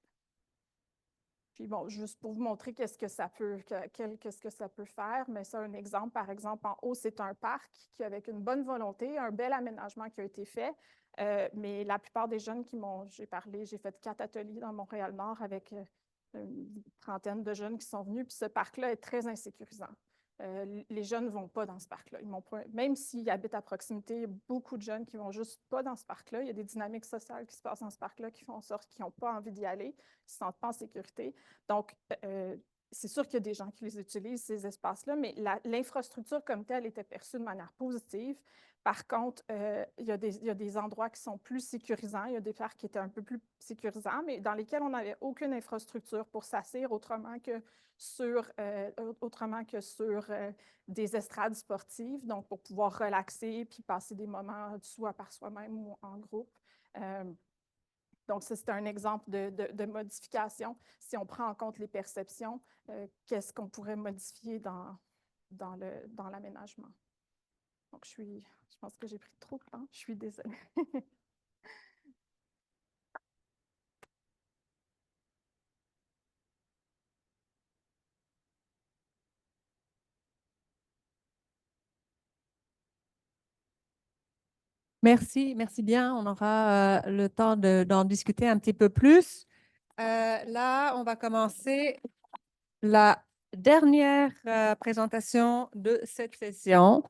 Puis bon, juste pour vous montrer qu'est-ce que ça peut faire, mais ça, un exemple, par exemple, en haut, c'est un parc qui, avec une bonne volonté, un bel aménagement qui a été fait, mais la plupart des jeunes j'ai fait 4 ateliers dans Montréal-Nord avec une trentaine de jeunes qui sont venus, puis ce parc-là est très insécurisant. Les jeunes ne vont pas dans ce parc-là. Même s'ils habitent à proximité, il y a beaucoup de jeunes qui ne vont juste pas dans ce parc-là. Il y a des dynamiques sociales qui se passent dans ce parc-là qui font en sorte qu'ils n'ont pas envie d'y aller, ils ne se sentent pas en sécurité. Donc, c'est sûr qu'il y a des gens qui les utilisent, ces espaces-là, mais l'infrastructure comme telle était perçue de manière positive. Par contre, il y a des endroits qui sont plus sécurisants, il y a des parcs qui étaient un peu plus sécurisants, mais dans lesquels on n'avait aucune infrastructure pour s'asseoir autrement que sur des estrades sportives, donc pour pouvoir relaxer puis passer des moments soit par soi-même ou en groupe. Donc, ça, c'est un exemple de modification. Si on prend en compte les perceptions, qu'est-ce qu'on pourrait modifier dans l'aménagement? Donc, je pense que j'ai pris trop de temps. Je suis désolée. Merci bien. On aura le temps d'en discuter un petit peu plus. Là, on va commencer la dernière présentation de cette session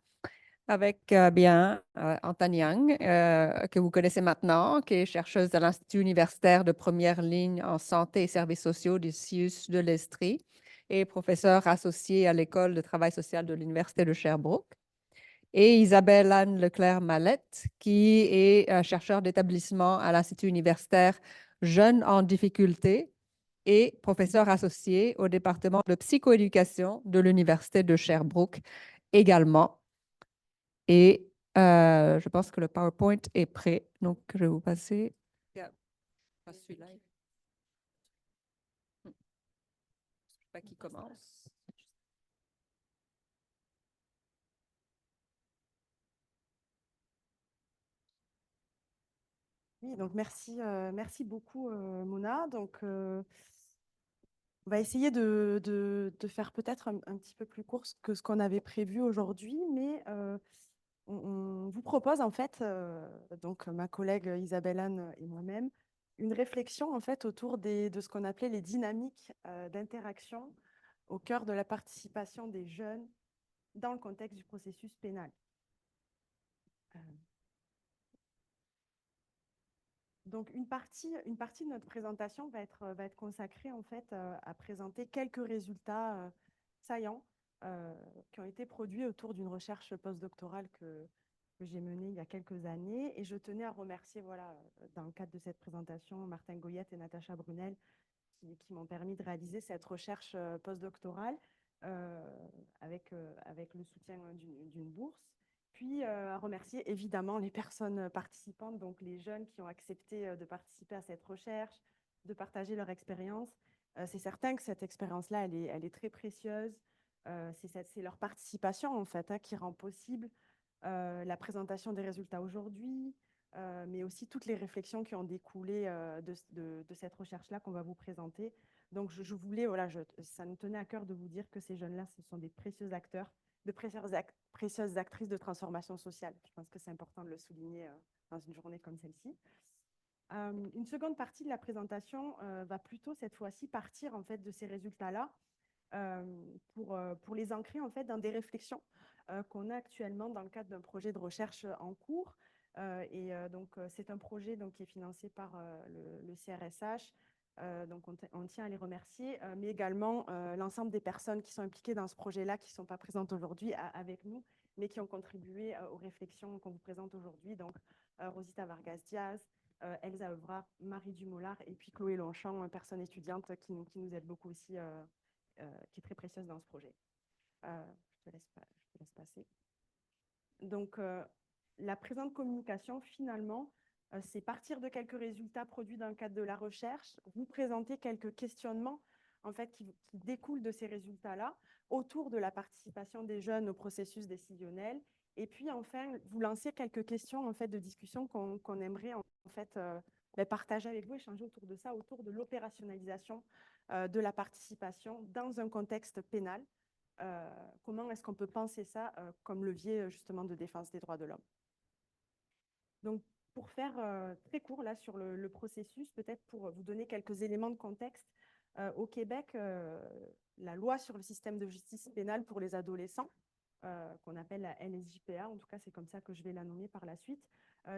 avec Antan Yang, que vous connaissez maintenant, qui est chercheuse à l'Institut universitaire de première ligne en santé et services sociaux du CIUS de l'Estrie et professeure associée à l'École de travail social de l'Université de Sherbrooke. Et Isabelle Anne Leclerc-Mallette, qui est chercheure d'établissement à l'Institut universitaire Jeunes en difficulté et professeure associée au département de psychoéducation de l'Université de Sherbrooke également. Et je pense que le PowerPoint est prêt, donc je vais vous passer à celui-là. Je ne sais pas qui commence. Oui, donc merci beaucoup, Mona. Donc, on va essayer de faire peut-être un petit peu plus court que ce qu'on avait prévu aujourd'hui, mais on vous propose en fait, donc ma collègue Isabelle Anne et moi-même, une réflexion en fait autour de ce qu'on appelait les dynamiques d'interaction au cœur de la participation des jeunes dans le contexte du processus pénal. Donc, une partie de notre présentation va être consacrée en fait à présenter quelques résultats saillants qui ont été produits autour d'une recherche postdoctorale que j'ai menée il y a quelques années. Et je tenais à remercier, voilà, dans le cadre de cette présentation, Martin Goyette et Natacha Brunel qui m'ont permis de réaliser cette recherche postdoctorale avec le soutien d'une bourse. Puis, remercier évidemment les personnes participantes, donc les jeunes qui ont accepté de participer à cette recherche, de partager leur expérience. C'est certain que cette expérience-là, elle est très précieuse. C'est leur participation, en fait, qui rend possible la présentation des résultats aujourd'hui, mais aussi toutes les réflexions qui ont découlé de cette recherche-là qu'on va vous présenter. Donc, je voulais, voilà, ça me tenait à cœur de vous dire que ces jeunes-là, ce sont des précieux acteurs, de précieuses actrices de transformation sociale. Je pense que c'est important de le souligner dans une journée comme celle-ci. Une seconde partie de la présentation va plutôt cette fois-ci partir en fait de ces résultats-là pour les ancrer en fait dans des réflexions qu'on a actuellement dans le cadre d'un projet de recherche en cours. Donc, c'est un projet donc, qui est financé par le CRSH. Donc, on tient à les remercier, mais également l'ensemble des personnes qui sont impliquées dans ce projet-là, qui ne sont pas présentes aujourd'hui avec nous, mais qui ont contribué aux réflexions qu'on vous présente aujourd'hui. Donc, Rosita Vargas-Diaz, Elsa Evrard, Marie Dumoulard et puis Chloé Longchamp, personne étudiante qui nous aide beaucoup aussi, qui est très précieuse dans ce projet. Je te laisse passer. Donc, la présente communication, finalement, c'est partir de quelques résultats produits dans le cadre de la recherche, vous présenter quelques questionnements en fait, qui découlent de ces résultats-là autour de la participation des jeunes au processus décisionnel. Et puis, enfin, vous lancer quelques questions en fait, de discussion qu'on aimerait en fait, partager avec vous, échanger autour de ça, autour de l'opérationnalisation de la participation dans un contexte pénal. Comment est-ce qu'on peut penser ça comme levier justement de défense des droits de l'homme. Donc, pour faire très court là sur le processus, peut-être pour vous donner quelques éléments de contexte, au Québec, la loi sur le système de justice pénale pour les adolescents, qu'on appelle la LSJPA, en tout cas c'est comme ça que je vais la nommer par la suite,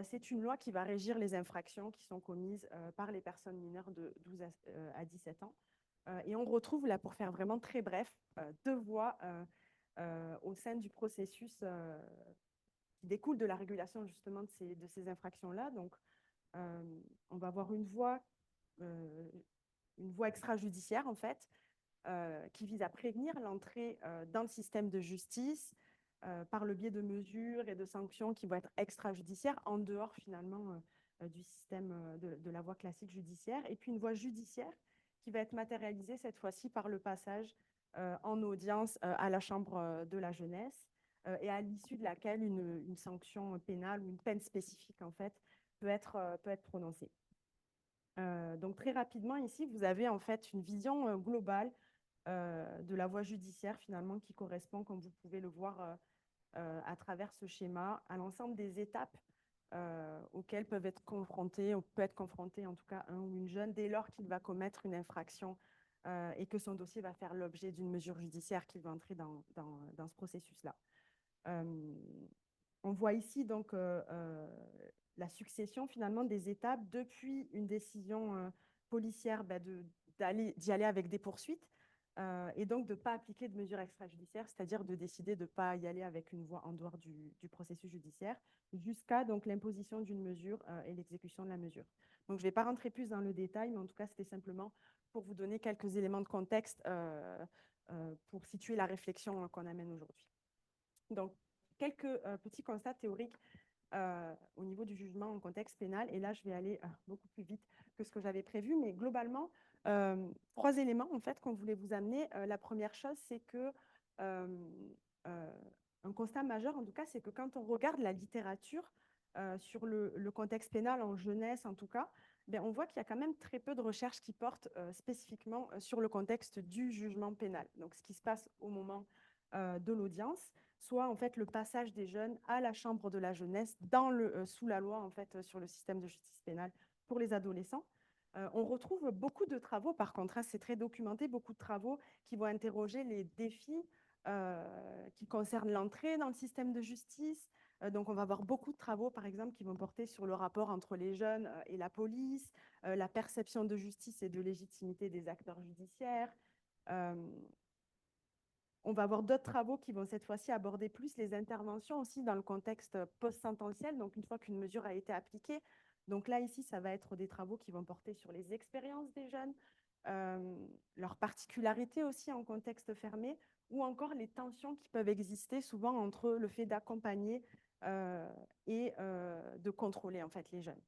c'est une loi qui va régir les infractions qui sont commises par les personnes mineures de 12 à 17 ans. Et on retrouve là, pour faire vraiment très bref, deux voies au sein du processus qui découle de la régulation justement de ces infractions-là. Donc, on va avoir une voie extrajudiciaire en fait, qui vise à prévenir l'entrée dans le système de justice par le biais de mesures et de sanctions qui vont être extrajudiciaires en dehors finalement du système de la voie classique judiciaire. Et puis une voie judiciaire qui va être matérialisée cette fois-ci par le passage en audience à la Chambre de la jeunesse et à l'issue de laquelle une sanction pénale ou une peine spécifique en fait peut être prononcée. Donc très rapidement ici, vous avez en fait une vision globale de la voie judiciaire finalement qui correspond, comme vous pouvez le voir à travers ce schéma, à l'ensemble des étapes auxquelles peut être confronté en tout cas un ou une jeune dès lors qu'il va commettre une infraction et que son dossier va faire l'objet d'une mesure judiciaire qui va entrer dans ce processus-là. On voit ici donc la succession finalement des étapes depuis une décision policière d'y aller avec des poursuites et donc de ne pas appliquer de mesures extrajudiciaires, c'est-à-dire de décider de ne pas y aller avec une voie en dehors du processus judiciaire, jusqu'à donc l'imposition d'une mesure et l'exécution de la mesure. Donc je ne vais pas rentrer plus dans le détail, mais en tout cas c'était simplement pour vous donner quelques éléments de contexte pour situer la réflexion qu'on amène aujourd'hui. Donc quelques petits constats théoriques au niveau du jugement en contexte pénal. Et là, je vais aller beaucoup plus vite que ce que j'avais prévu. Mais globalement, 3 éléments en fait qu'on voulait vous amener. La première chose, c'est que un constat majeur, en tout cas, c'est que quand on regarde la littérature sur le contexte pénal en jeunesse, en tout cas, on voit qu'il y a quand même très peu de recherches qui portent spécifiquement sur le contexte du jugement pénal. Donc, ce qui se passe au moment de l'audience, soit en fait le passage des jeunes à la chambre de la jeunesse sous la loi en fait sur le système de justice pénale pour les adolescents. On retrouve beaucoup de travaux, par contre, c'est très documenté, beaucoup de travaux qui vont interroger les défis qui concernent l'entrée dans le système de justice. Donc, on va avoir beaucoup de travaux, par exemple, qui vont porter sur le rapport entre les jeunes et la police, la perception de justice et de légitimité des acteurs judiciaires. On va avoir d'autres travaux qui vont cette fois-ci aborder plus les interventions aussi dans le contexte post-sententiel, donc une fois qu'une mesure a été appliquée. Donc là, ici, ça va être des travaux qui vont porter sur les expériences des jeunes, leurs particularités aussi en contexte fermé, ou encore les tensions qui peuvent exister souvent entre le fait d'accompagner et de contrôler en fait les jeunes.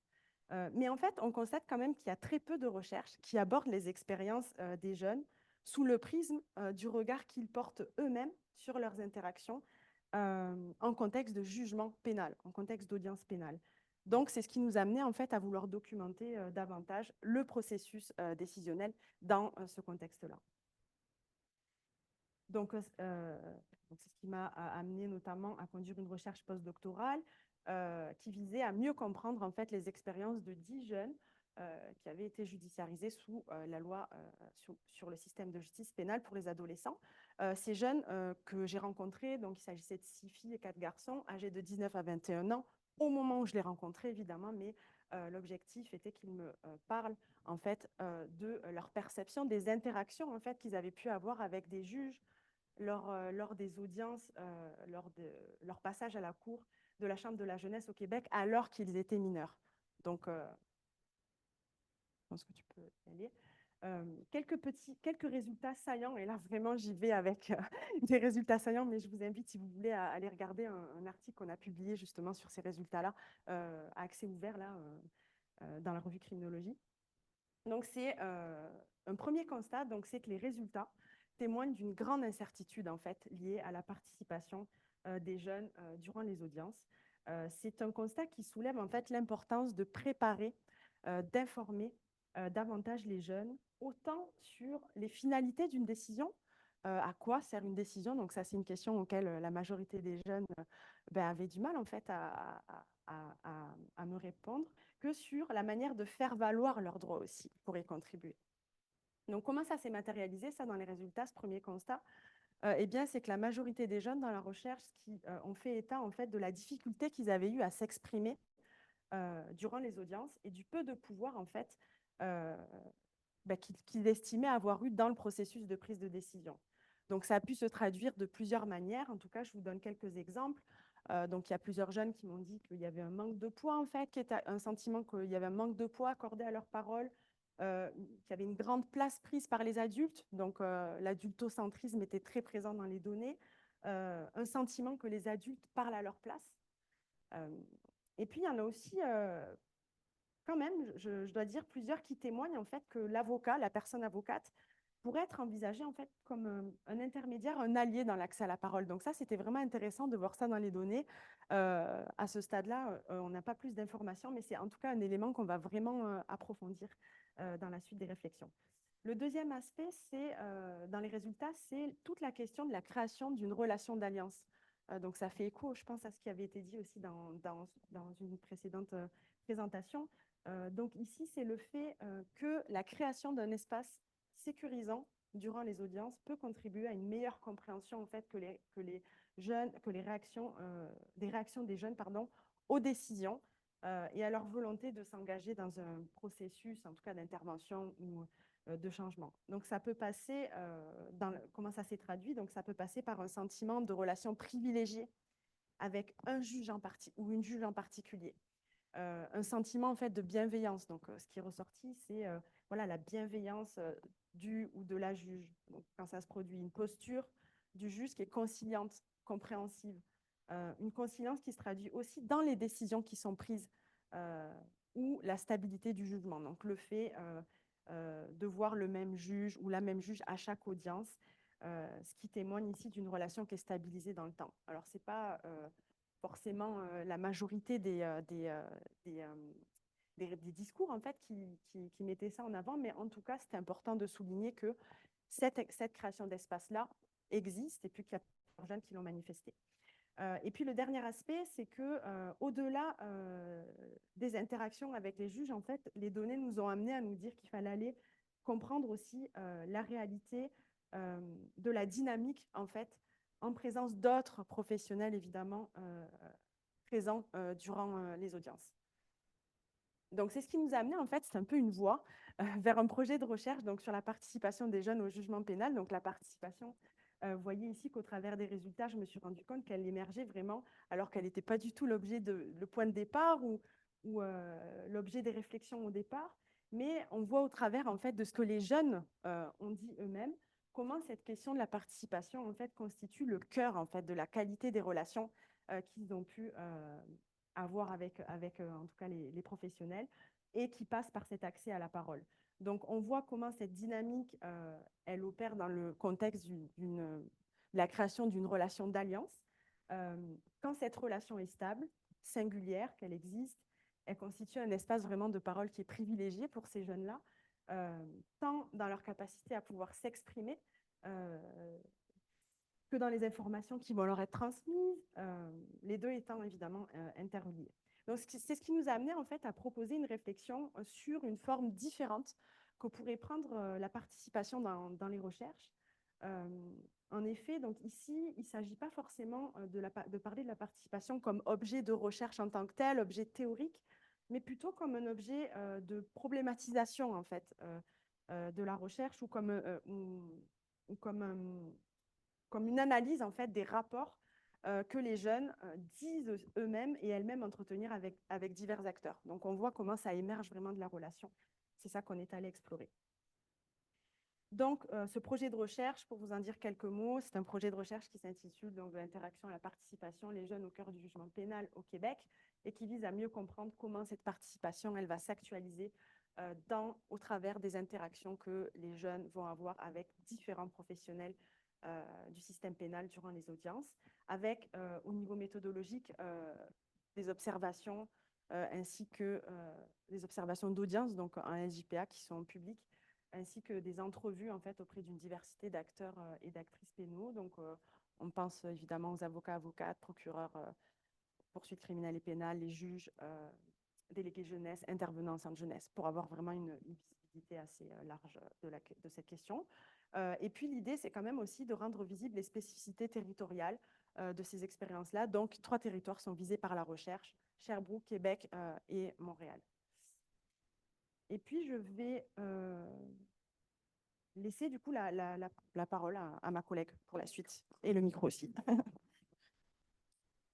Mais en fait, on constate quand même qu'il y a très peu de recherches qui abordent les expériences des jeunes sous le prisme du regard qu'ils portent eux-mêmes sur leurs interactions en contexte de jugement pénal, en contexte d'audience pénale. Donc, c'est ce qui nous a amené en fait à vouloir documenter davantage le processus décisionnel dans ce contexte-là. Donc, c'est ce qui m'a amené notamment à conduire une recherche postdoctorale qui visait à mieux comprendre en fait les expériences de 10 jeunes qui avaient été judiciarisés sous la loi sur le système de justice pénale pour les adolescents. Ces jeunes que j'ai rencontrés, donc il s'agissait de 6 filles et 4 garçons âgés de 19 à 21 ans au moment où je les rencontrais évidemment, mais l'objectif était qu'ils me parlent en fait de leur perception des interactions en fait qu'ils avaient pu avoir avec des juges lors des audiences, lors de leur passage à la cour de la Chambre de la jeunesse au Québec, alors qu'ils étaient mineurs. Donc, je pense que tu peux y aller. Quelques résultats saillants, et là vraiment j'y vais avec des résultats saillants, mais je vous invite, si vous voulez, à aller regarder un article qu'on a publié justement sur ces résultats-là, à accès ouvert là, dans la revue Criminologie. Donc c'est un premier constat, donc c'est que les résultats témoignent d'une grande incertitude en fait liée à la participation des jeunes durant les audiences. C'est un constat qui soulève en fait l'importance de préparer, d'informer davantage les jeunes, autant sur les finalités d'une décision, à quoi sert une décision. Donc ça, c'est une question auquel la majorité des jeunes avaient du mal en fait à me répondre, que sur la manière de faire valoir leurs droits aussi pour y contribuer. Donc comment ça s'est matérialisé, ça, dans les résultats, ce premier constat? Eh bien, c'est que la majorité des jeunes dans la recherche qui ont fait état en fait de la difficulté qu'ils avaient eu à s'exprimer durant les audiences et du peu de pouvoir en fait qu'ils estimaient avoir eu dans le processus de prise de décision. Donc, ça a pu se traduire de plusieurs manières. En tout cas, je vous donne quelques exemples. Donc, il y a plusieurs jeunes qui m'ont dit qu'il y avait un manque de poids, en fait, qui était un sentiment qu'il y avait un manque de poids accordé à leurs paroles, qu'il y avait une grande place prise par les adultes. Donc, l'adultocentrisme était très présent dans les données. Un sentiment que les adultes parlent à leur place. Et puis, il y en a aussi quand même, je dois dire, plusieurs qui témoignent en fait que l'avocat, la personne avocate, pourrait être envisagée en fait comme un intermédiaire, un allié dans l'accès à la parole. Donc ça, c'était vraiment intéressant de voir ça dans les données. À ce stade-là, on n'a pas plus d'informations, mais c'est en tout cas un élément qu'on va vraiment approfondir dans la suite des réflexions. Le deuxième aspect, c'est dans les résultats, c'est toute la question de la création d'une relation d'alliance. Donc ça fait écho, je pense, à ce qui avait été dit aussi dans une précédente présentation. Donc ici, c'est le fait que la création d'un espace sécurisant durant les audiences peut contribuer à une meilleure compréhension en fait des réactions des jeunes aux décisions et à leur volonté de s'engager dans un processus, en tout cas d'intervention ou de changement. Donc ça peut passer, comment ça s'est traduit? Donc ça peut passer par un sentiment de relation privilégiée avec un juge ou une juge en particulier. Un sentiment en fait de bienveillance. Donc, ce qui est ressorti, c'est voilà, la bienveillance du ou de la juge. Donc, quand ça se produit, une posture du juge qui est conciliante, compréhensive. Une conciliance qui se traduit aussi dans les décisions qui sont prises ou la stabilité du jugement. Donc, le fait de voir le même juge ou la même juge à chaque audience, ce qui témoigne ici d'une relation qui est stabilisée dans le temps. Alors, ce n'est pas forcément la majorité des discours en fait, qui mettaient ça en avant, mais en tout cas, c'est important de souligner que cette création d'espace-là existe et puis qu'il y a plusieurs jeunes qui l'ont manifesté. Et puis le dernier aspect, c'est que au-delà des interactions avec les juges, en fait, les données nous ont amenés à nous dire qu'il fallait aller comprendre aussi la réalité de la dynamique, en fait, en présence d'autres professionnels, évidemment, présents durant les audiences. Donc, c'est ce qui nous a amené, en fait, c'est un peu une voie vers un projet de recherche donc, sur la participation des jeunes au jugement pénal. Donc, la participation, vous voyez ici qu'au travers des résultats, je me suis rendu compte qu'elle émergeait vraiment, alors qu'elle n'était pas du tout le point de départ ou l'objet des réflexions au départ. Mais on voit au travers, en fait, de ce que les jeunes ont dit eux-mêmes, comment cette question de la participation, en fait, constitue le cœur, en fait, de la qualité des relations qu'ils ont pu avoir avec en tout cas les professionnels et qui passent par cet accès à la parole. Donc, on voit comment cette dynamique, elle opère dans le contexte de la création d'une relation d'alliance. Quand cette relation est stable, singulière, qu'elle existe, elle constitue un espace vraiment de parole qui est privilégié pour ces jeunes-là, tant dans leur capacité à pouvoir s'exprimer que dans les informations qui vont leur être transmises, les deux étant évidemment interreliés. Donc, c'est ce qui nous a amené en fait à proposer une réflexion sur une forme différente que pourrait prendre la participation dans les recherches. En effet, donc ici, il ne s'agit pas forcément de parler de la participation comme objet de recherche en tant que tel, objet théorique, mais plutôt comme un objet de problématisation en fait de la recherche ou comme une analyse en fait des rapports que les jeunes disent eux-mêmes et elles-mêmes entretenir avec divers acteurs. Donc on voit comment ça émerge vraiment de la relation. C'est ça qu'on est allé explorer. Donc ce projet de recherche, pour vous en dire quelques mots, c'est un projet de recherche qui s'intitule donc l'interaction et la participation, les jeunes au cœur du jugement pénal au Québec, et qui vise à mieux comprendre comment cette participation elle va s'actualiser au travers des interactions que les jeunes vont avoir avec différents professionnels du système pénal durant les audiences, avec au niveau méthodologique des observations ainsi que des observations d'audience, donc en SJPA qui sont publiques, ainsi que des entrevues en fait auprès d'une diversité d'acteurs et d'actrices pénaux. Donc on pense évidemment aux avocats, avocates, procureurs, poursuites criminelles et pénales, les juges, délégués jeunesse, intervenants en centre jeunesse, pour avoir vraiment une visibilité assez large de cette question. Et puis l'idée, c'est quand même aussi de rendre visibles les spécificités territoriales de ces expériences-là. Donc 3 territoires sont visés par la recherche, Sherbrooke, Québec et Montréal. Et puis je vais laisser du coup la parole à ma collègue pour la suite, et le micro aussi.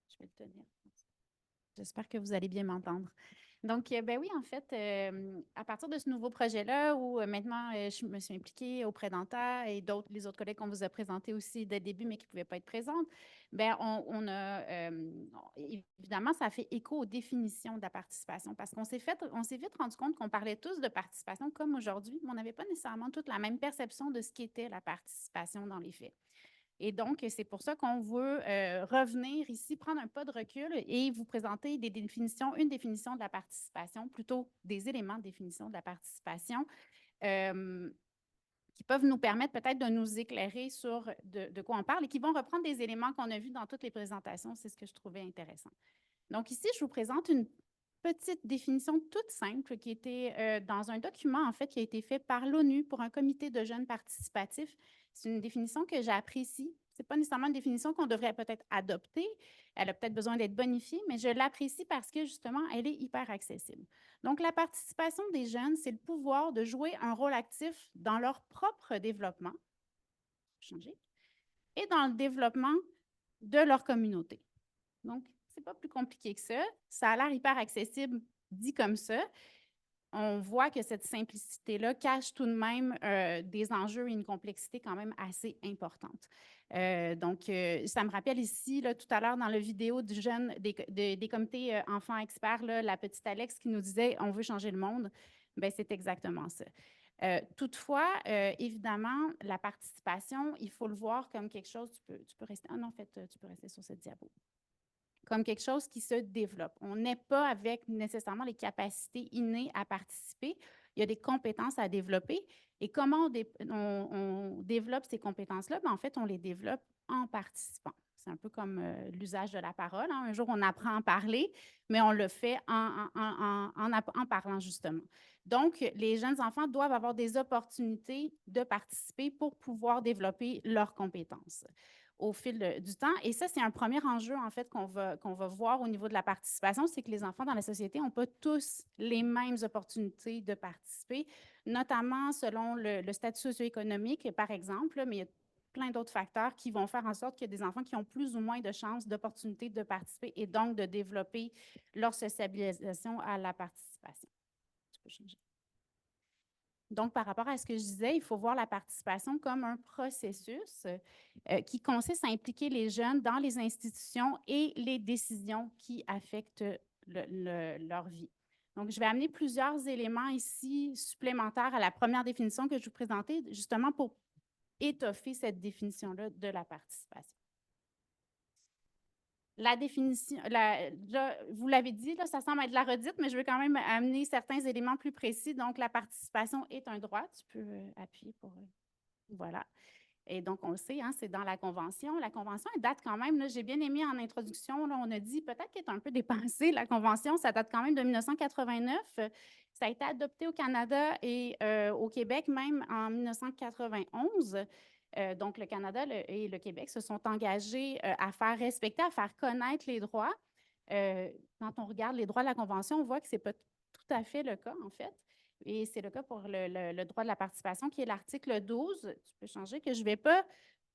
Je vais le tenir. J'espère que vous allez bien m'entendre. Donc, ben oui, en fait, à partir de ce nouveau projet-là, où maintenant je me suis impliquée auprès d'Anta et les autres collègues qu'on vous a présentés aussi dès le début, mais qui ne pouvaient pas être présentes, ben évidemment, ça fait écho aux définitions de la participation, parce qu'on s'est vite rendu compte qu'on parlait tous de participation comme aujourd'hui, mais on n'avait pas nécessairement toute la même perception de ce qu'était la participation dans les faits. Et donc, c'est pour ça qu'on veut revenir ici, prendre un pas de recul et vous présenter une définition de la participation, plutôt des éléments de définition de la participation qui peuvent nous permettre peut-être de nous éclairer sur de quoi on parle et qui vont reprendre des éléments qu'on a vus dans toutes les présentations. C'est ce que je trouvais intéressant. Donc ici, je vous présente une petite définition toute simple qui était dans un document, en fait, qui a été fait par l'ONU pour un comité de jeunes participatifs. C'est une définition que j'apprécie. Ce n'est pas nécessairement une définition qu'on devrait peut-être adopter. Elle a peut-être besoin d'être bonifiée, mais je l'apprécie parce que, justement, elle est hyper accessible. Donc, la participation des jeunes, c'est le pouvoir de jouer un rôle actif dans leur propre développement, et dans le développement de leur communauté. Donc, ce n'est pas plus compliqué que ça. Ça a l'air hyper accessible dit comme ça. On voit que cette simplicité-là cache tout de même des enjeux et une complexité quand même assez importante. Donc, ça me rappelle ici, là, tout à l'heure, dans la vidéo du jeune des comités enfants experts, là, la petite Alex qui nous disait « on veut changer le monde », bien, c'est exactement ça. Toutefois, évidemment, la participation, il faut le voir comme quelque chose, tu peux rester, non, en fait, tu peux rester sur cette diapo, comme quelque chose qui se développe. On n'est pas avec nécessairement les capacités innées à participer. Il y a des compétences à développer. Et comment on développe ces compétences-là? Bien, en fait, on les développe en participant. C'est un peu comme l'usage de la parole. Hein. Un jour, on apprend à parler, mais on le fait en parlant, justement. Donc, les jeunes enfants doivent avoir des opportunités de participer pour pouvoir développer leurs compétences au fil du temps. Et ça, c'est un premier enjeu, en fait, qu'on va voir au niveau de la participation, c'est que les enfants dans la société n'ont pas tous les mêmes opportunités de participer, notamment selon le statut socio-économique, par exemple, mais il y a plein d'autres facteurs qui vont faire en sorte qu'il y a des enfants qui ont plus ou moins de chances, d'opportunités de participer et donc de développer leur sociabilisation à la participation. Tu peux changer. Donc, par rapport à ce que je disais, il faut voir la participation comme un processus qui consiste à impliquer les jeunes dans les institutions et les décisions qui affectent leur vie. Donc, je vais amener plusieurs éléments ici supplémentaires à la première définition que je vous présentais, justement pour étoffer cette définition-là de la participation. La définition, vous l'avez dit, là, ça semble être de la redite, mais je veux quand même amener certains éléments plus précis. Donc, la participation est un droit. Tu peux appuyer pour... voilà. Et donc, on le sait, hein, c'est dans la Convention. La Convention, elle date quand même, j'ai bien aimé en introduction, là, on a dit peut-être qu'elle est un peu dépassée, la Convention, ça date quand même de 1989. Ça a été adopté au Canada et au Québec même en 1991. Donc, le Canada et le Québec se sont engagés à faire respecter, à faire connaître les droits. Quand on regarde les droits de la Convention, on voit que ce n'est pas tout à fait le cas, en fait. Et c'est le cas pour le droit de la participation, qui est l'article 12. Tu peux changer, que je ne vais pas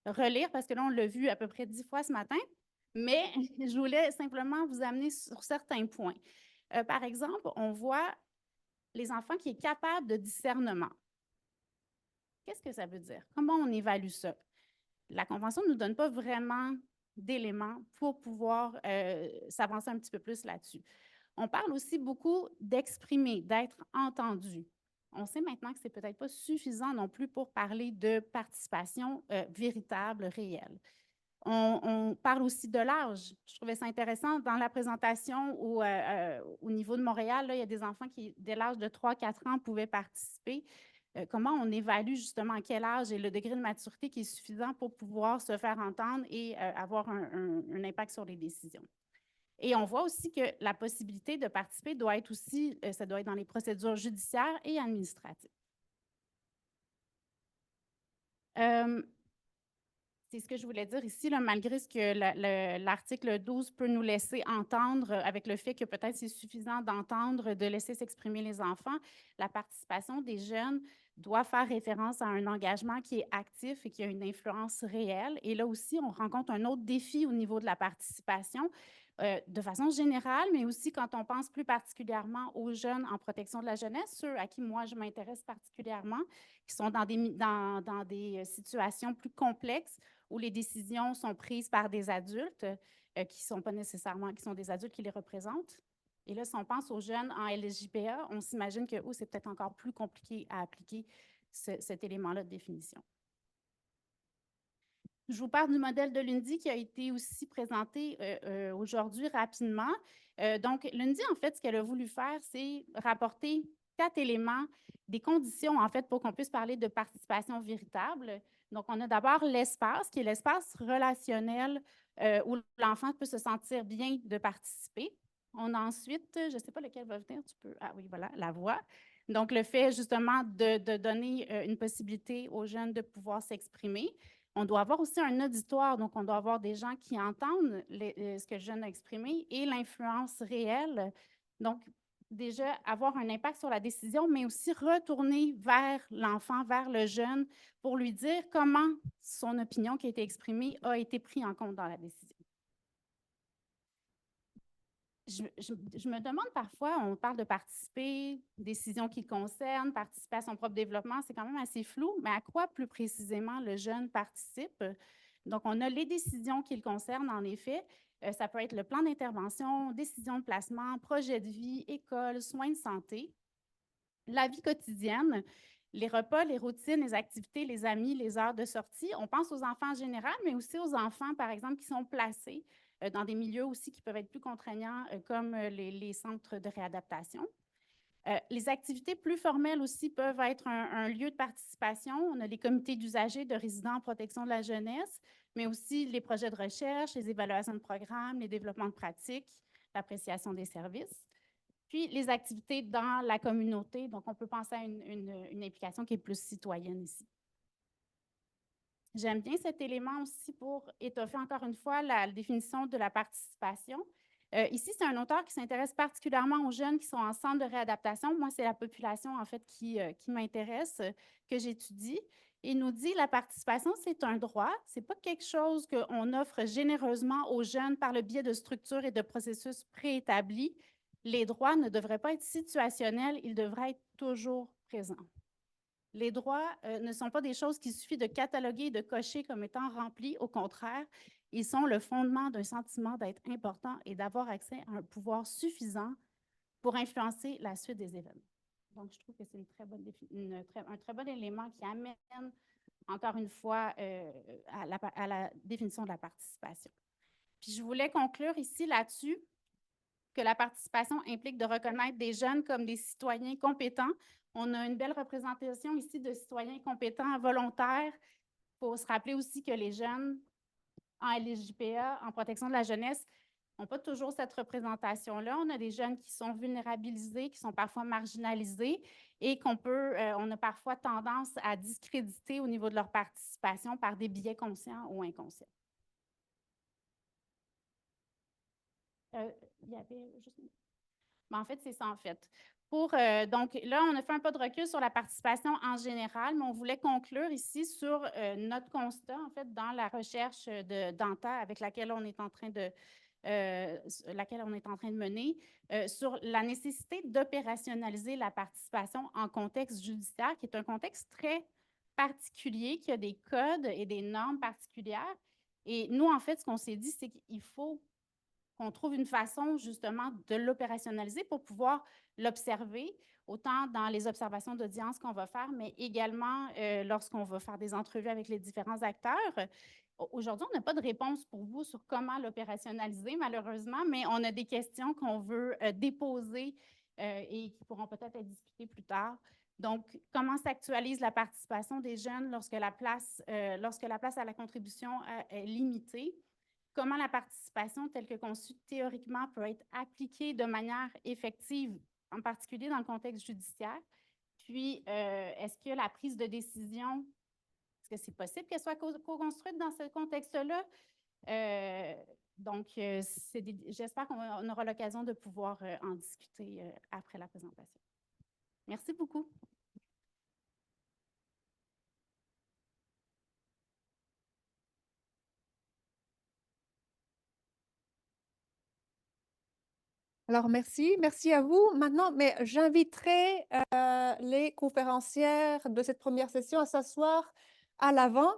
relire parce que là, on l'a vu à peu près 10 fois ce matin, mais je voulais simplement vous amener sur certains points. Par exemple, on voit les enfants qui sont capables de discernement. Qu'est-ce que ça veut dire? Comment on évalue ça? La Convention ne nous donne pas vraiment d'éléments pour pouvoir s'avancer un petit peu plus là-dessus. On parle aussi beaucoup d'exprimer, d'être entendu. On sait maintenant que ce n'est peut-être pas suffisant non plus pour parler de participation véritable, réelle. On parle aussi de l'âge. Je trouvais ça intéressant. Dans la présentation au niveau de Montréal, là, il y a des enfants qui, dès l'âge de 3-4 ans, pouvaient participer. Comment on évalue justement à quel âge et le degré de maturité qui est suffisant pour pouvoir se faire entendre et avoir un impact sur les décisions. Et on voit aussi que la possibilité de participer doit être aussi, ça doit être dans les procédures judiciaires et administratives. C'est ce que je voulais dire ici, là, malgré ce que l'article 12 peut nous laisser entendre, avec le fait que peut-être c'est suffisant d'entendre, de laisser s'exprimer les enfants, la participation des jeunes doit faire référence à un engagement qui est actif et qui a une influence réelle. Et là aussi, on rencontre un autre défi au niveau de la participation, de façon générale, mais aussi quand on pense plus particulièrement aux jeunes en protection de la jeunesse, ceux à qui moi je m'intéresse particulièrement, qui sont dans des situations plus complexes où les décisions sont prises par des adultes qui sont pas nécessairement, qui sont des adultes qui les représentent. Et là, si on pense aux jeunes en LGPA, on s'imagine que c'est peut-être encore plus compliqué à appliquer cet élément-là de définition. Je vous parle du modèle de Lundy qui a été aussi présenté aujourd'hui rapidement. Donc, Lundy, en fait, ce qu'elle a voulu faire, c'est rapporter 4 éléments, des conditions, en fait, pour qu'on puisse parler de participation véritable. Donc, on a d'abord l'espace, qui est l'espace relationnel où l'enfant peut se sentir bien de participer. On a ensuite, je ne sais pas lequel va venir, tu peux, ah oui, voilà, la voix. Donc, le fait justement de donner une possibilité aux jeunes de pouvoir s'exprimer. On doit avoir aussi un auditoire, donc on doit avoir des gens qui entendent ce que le jeune a exprimé et l'influence réelle. Donc, déjà, avoir un impact sur la décision, mais aussi retourner vers l'enfant, vers le jeune, pour lui dire comment son opinion qui a été exprimée a été prise en compte dans la décision. Je me demande parfois, on parle de participer, décision qui le concerne, participer à son propre développement, c'est quand même assez flou, mais à quoi plus précisément le jeune participe? Donc, on a les décisions qui le concernent, en effet. Ça peut être le plan d'intervention, décision de placement, projet de vie, école, soins de santé, la vie quotidienne, les repas, les routines, les activités, les amis, les heures de sortie. On pense aux enfants en général, mais aussi aux enfants, par exemple, qui sont placés dans des milieux aussi qui peuvent être plus contraignants, comme les centres de réadaptation. Les activités plus formelles aussi peuvent être un lieu de participation. On a les comités d'usagers de résidents en protection de la jeunesse, mais aussi les projets de recherche, les évaluations de programmes, les développements de pratiques, l'appréciation des services. Puis, les activités dans la communauté. Donc, on peut penser à une implication qui est plus citoyenne ici. J'aime bien cet élément aussi pour étoffer encore une fois la définition de la participation. Ici, c'est un auteur qui s'intéresse particulièrement aux jeunes qui sont en centre de réadaptation. Moi, c'est la population, en fait, qui m'intéresse, que j'étudie. Il nous dit la participation, c'est un droit. Ce n'est pas quelque chose qu'on offre généreusement aux jeunes par le biais de structures et de processus préétablis. Les droits ne devraient pas être situationnels, ils devraient être toujours présents. Les droits ne sont pas des choses qu'il suffit de cataloguer et de cocher comme étant remplis. Au contraire, ils sont le fondement d'un sentiment d'être important et d'avoir accès à un pouvoir suffisant pour influencer la suite des événements. Donc, je trouve que c'est un très bon élément qui amène, encore une fois, à la définition de la participation. Puis, je voulais conclure ici là-dessus que la participation implique de reconnaître des jeunes comme des citoyens compétents. On a une belle représentation ici de citoyens compétents volontaires. Il faut se rappeler aussi que les jeunes en LGPA, en protection de la jeunesse, n'ont pas toujours cette représentation-là. On a des jeunes qui sont vulnérabilisés, qui sont parfois marginalisés et on a parfois tendance à discréditer au niveau de leur participation par des biais conscients ou inconscients. Il y avait juste... Mais en fait, c'est ça en fait. Donc là, on a fait un pas de recul sur la participation en général, mais on voulait conclure ici sur notre constat, en fait, dans la recherche d'ANTA avec laquelle on est en train de mener, sur la nécessité d'opérationnaliser la participation en contexte judiciaire, qui est un contexte très particulier, qui a des codes et des normes particulières. Et nous, en fait, ce qu'on s'est dit, c'est qu'il faut qu'on trouve une façon justement de l'opérationnaliser pour pouvoir l'observer, autant dans les observations d'audience qu'on va faire, mais également lorsqu'on va faire des entrevues avec les différents acteurs. Aujourd'hui, on n'a pas de réponse pour vous sur comment l'opérationnaliser, malheureusement, mais on a des questions qu'on veut déposer et qui pourront peut-être être discutées plus tard. Donc, comment s'actualise la participation des jeunes lorsque la place à la contribution est limitée? Comment la participation telle que conçue théoriquement peut être appliquée de manière effective, en particulier dans le contexte judiciaire? Puis, est-ce que la prise de décision, est-ce que c'est possible qu'elle soit co-construite dans ce contexte-là? Donc, j'espère qu'on aura l'occasion de pouvoir en discuter après la présentation. Merci beaucoup. Alors, merci à vous. Maintenant, mais j'inviterai les conférencières de cette première session à s'asseoir à l'avant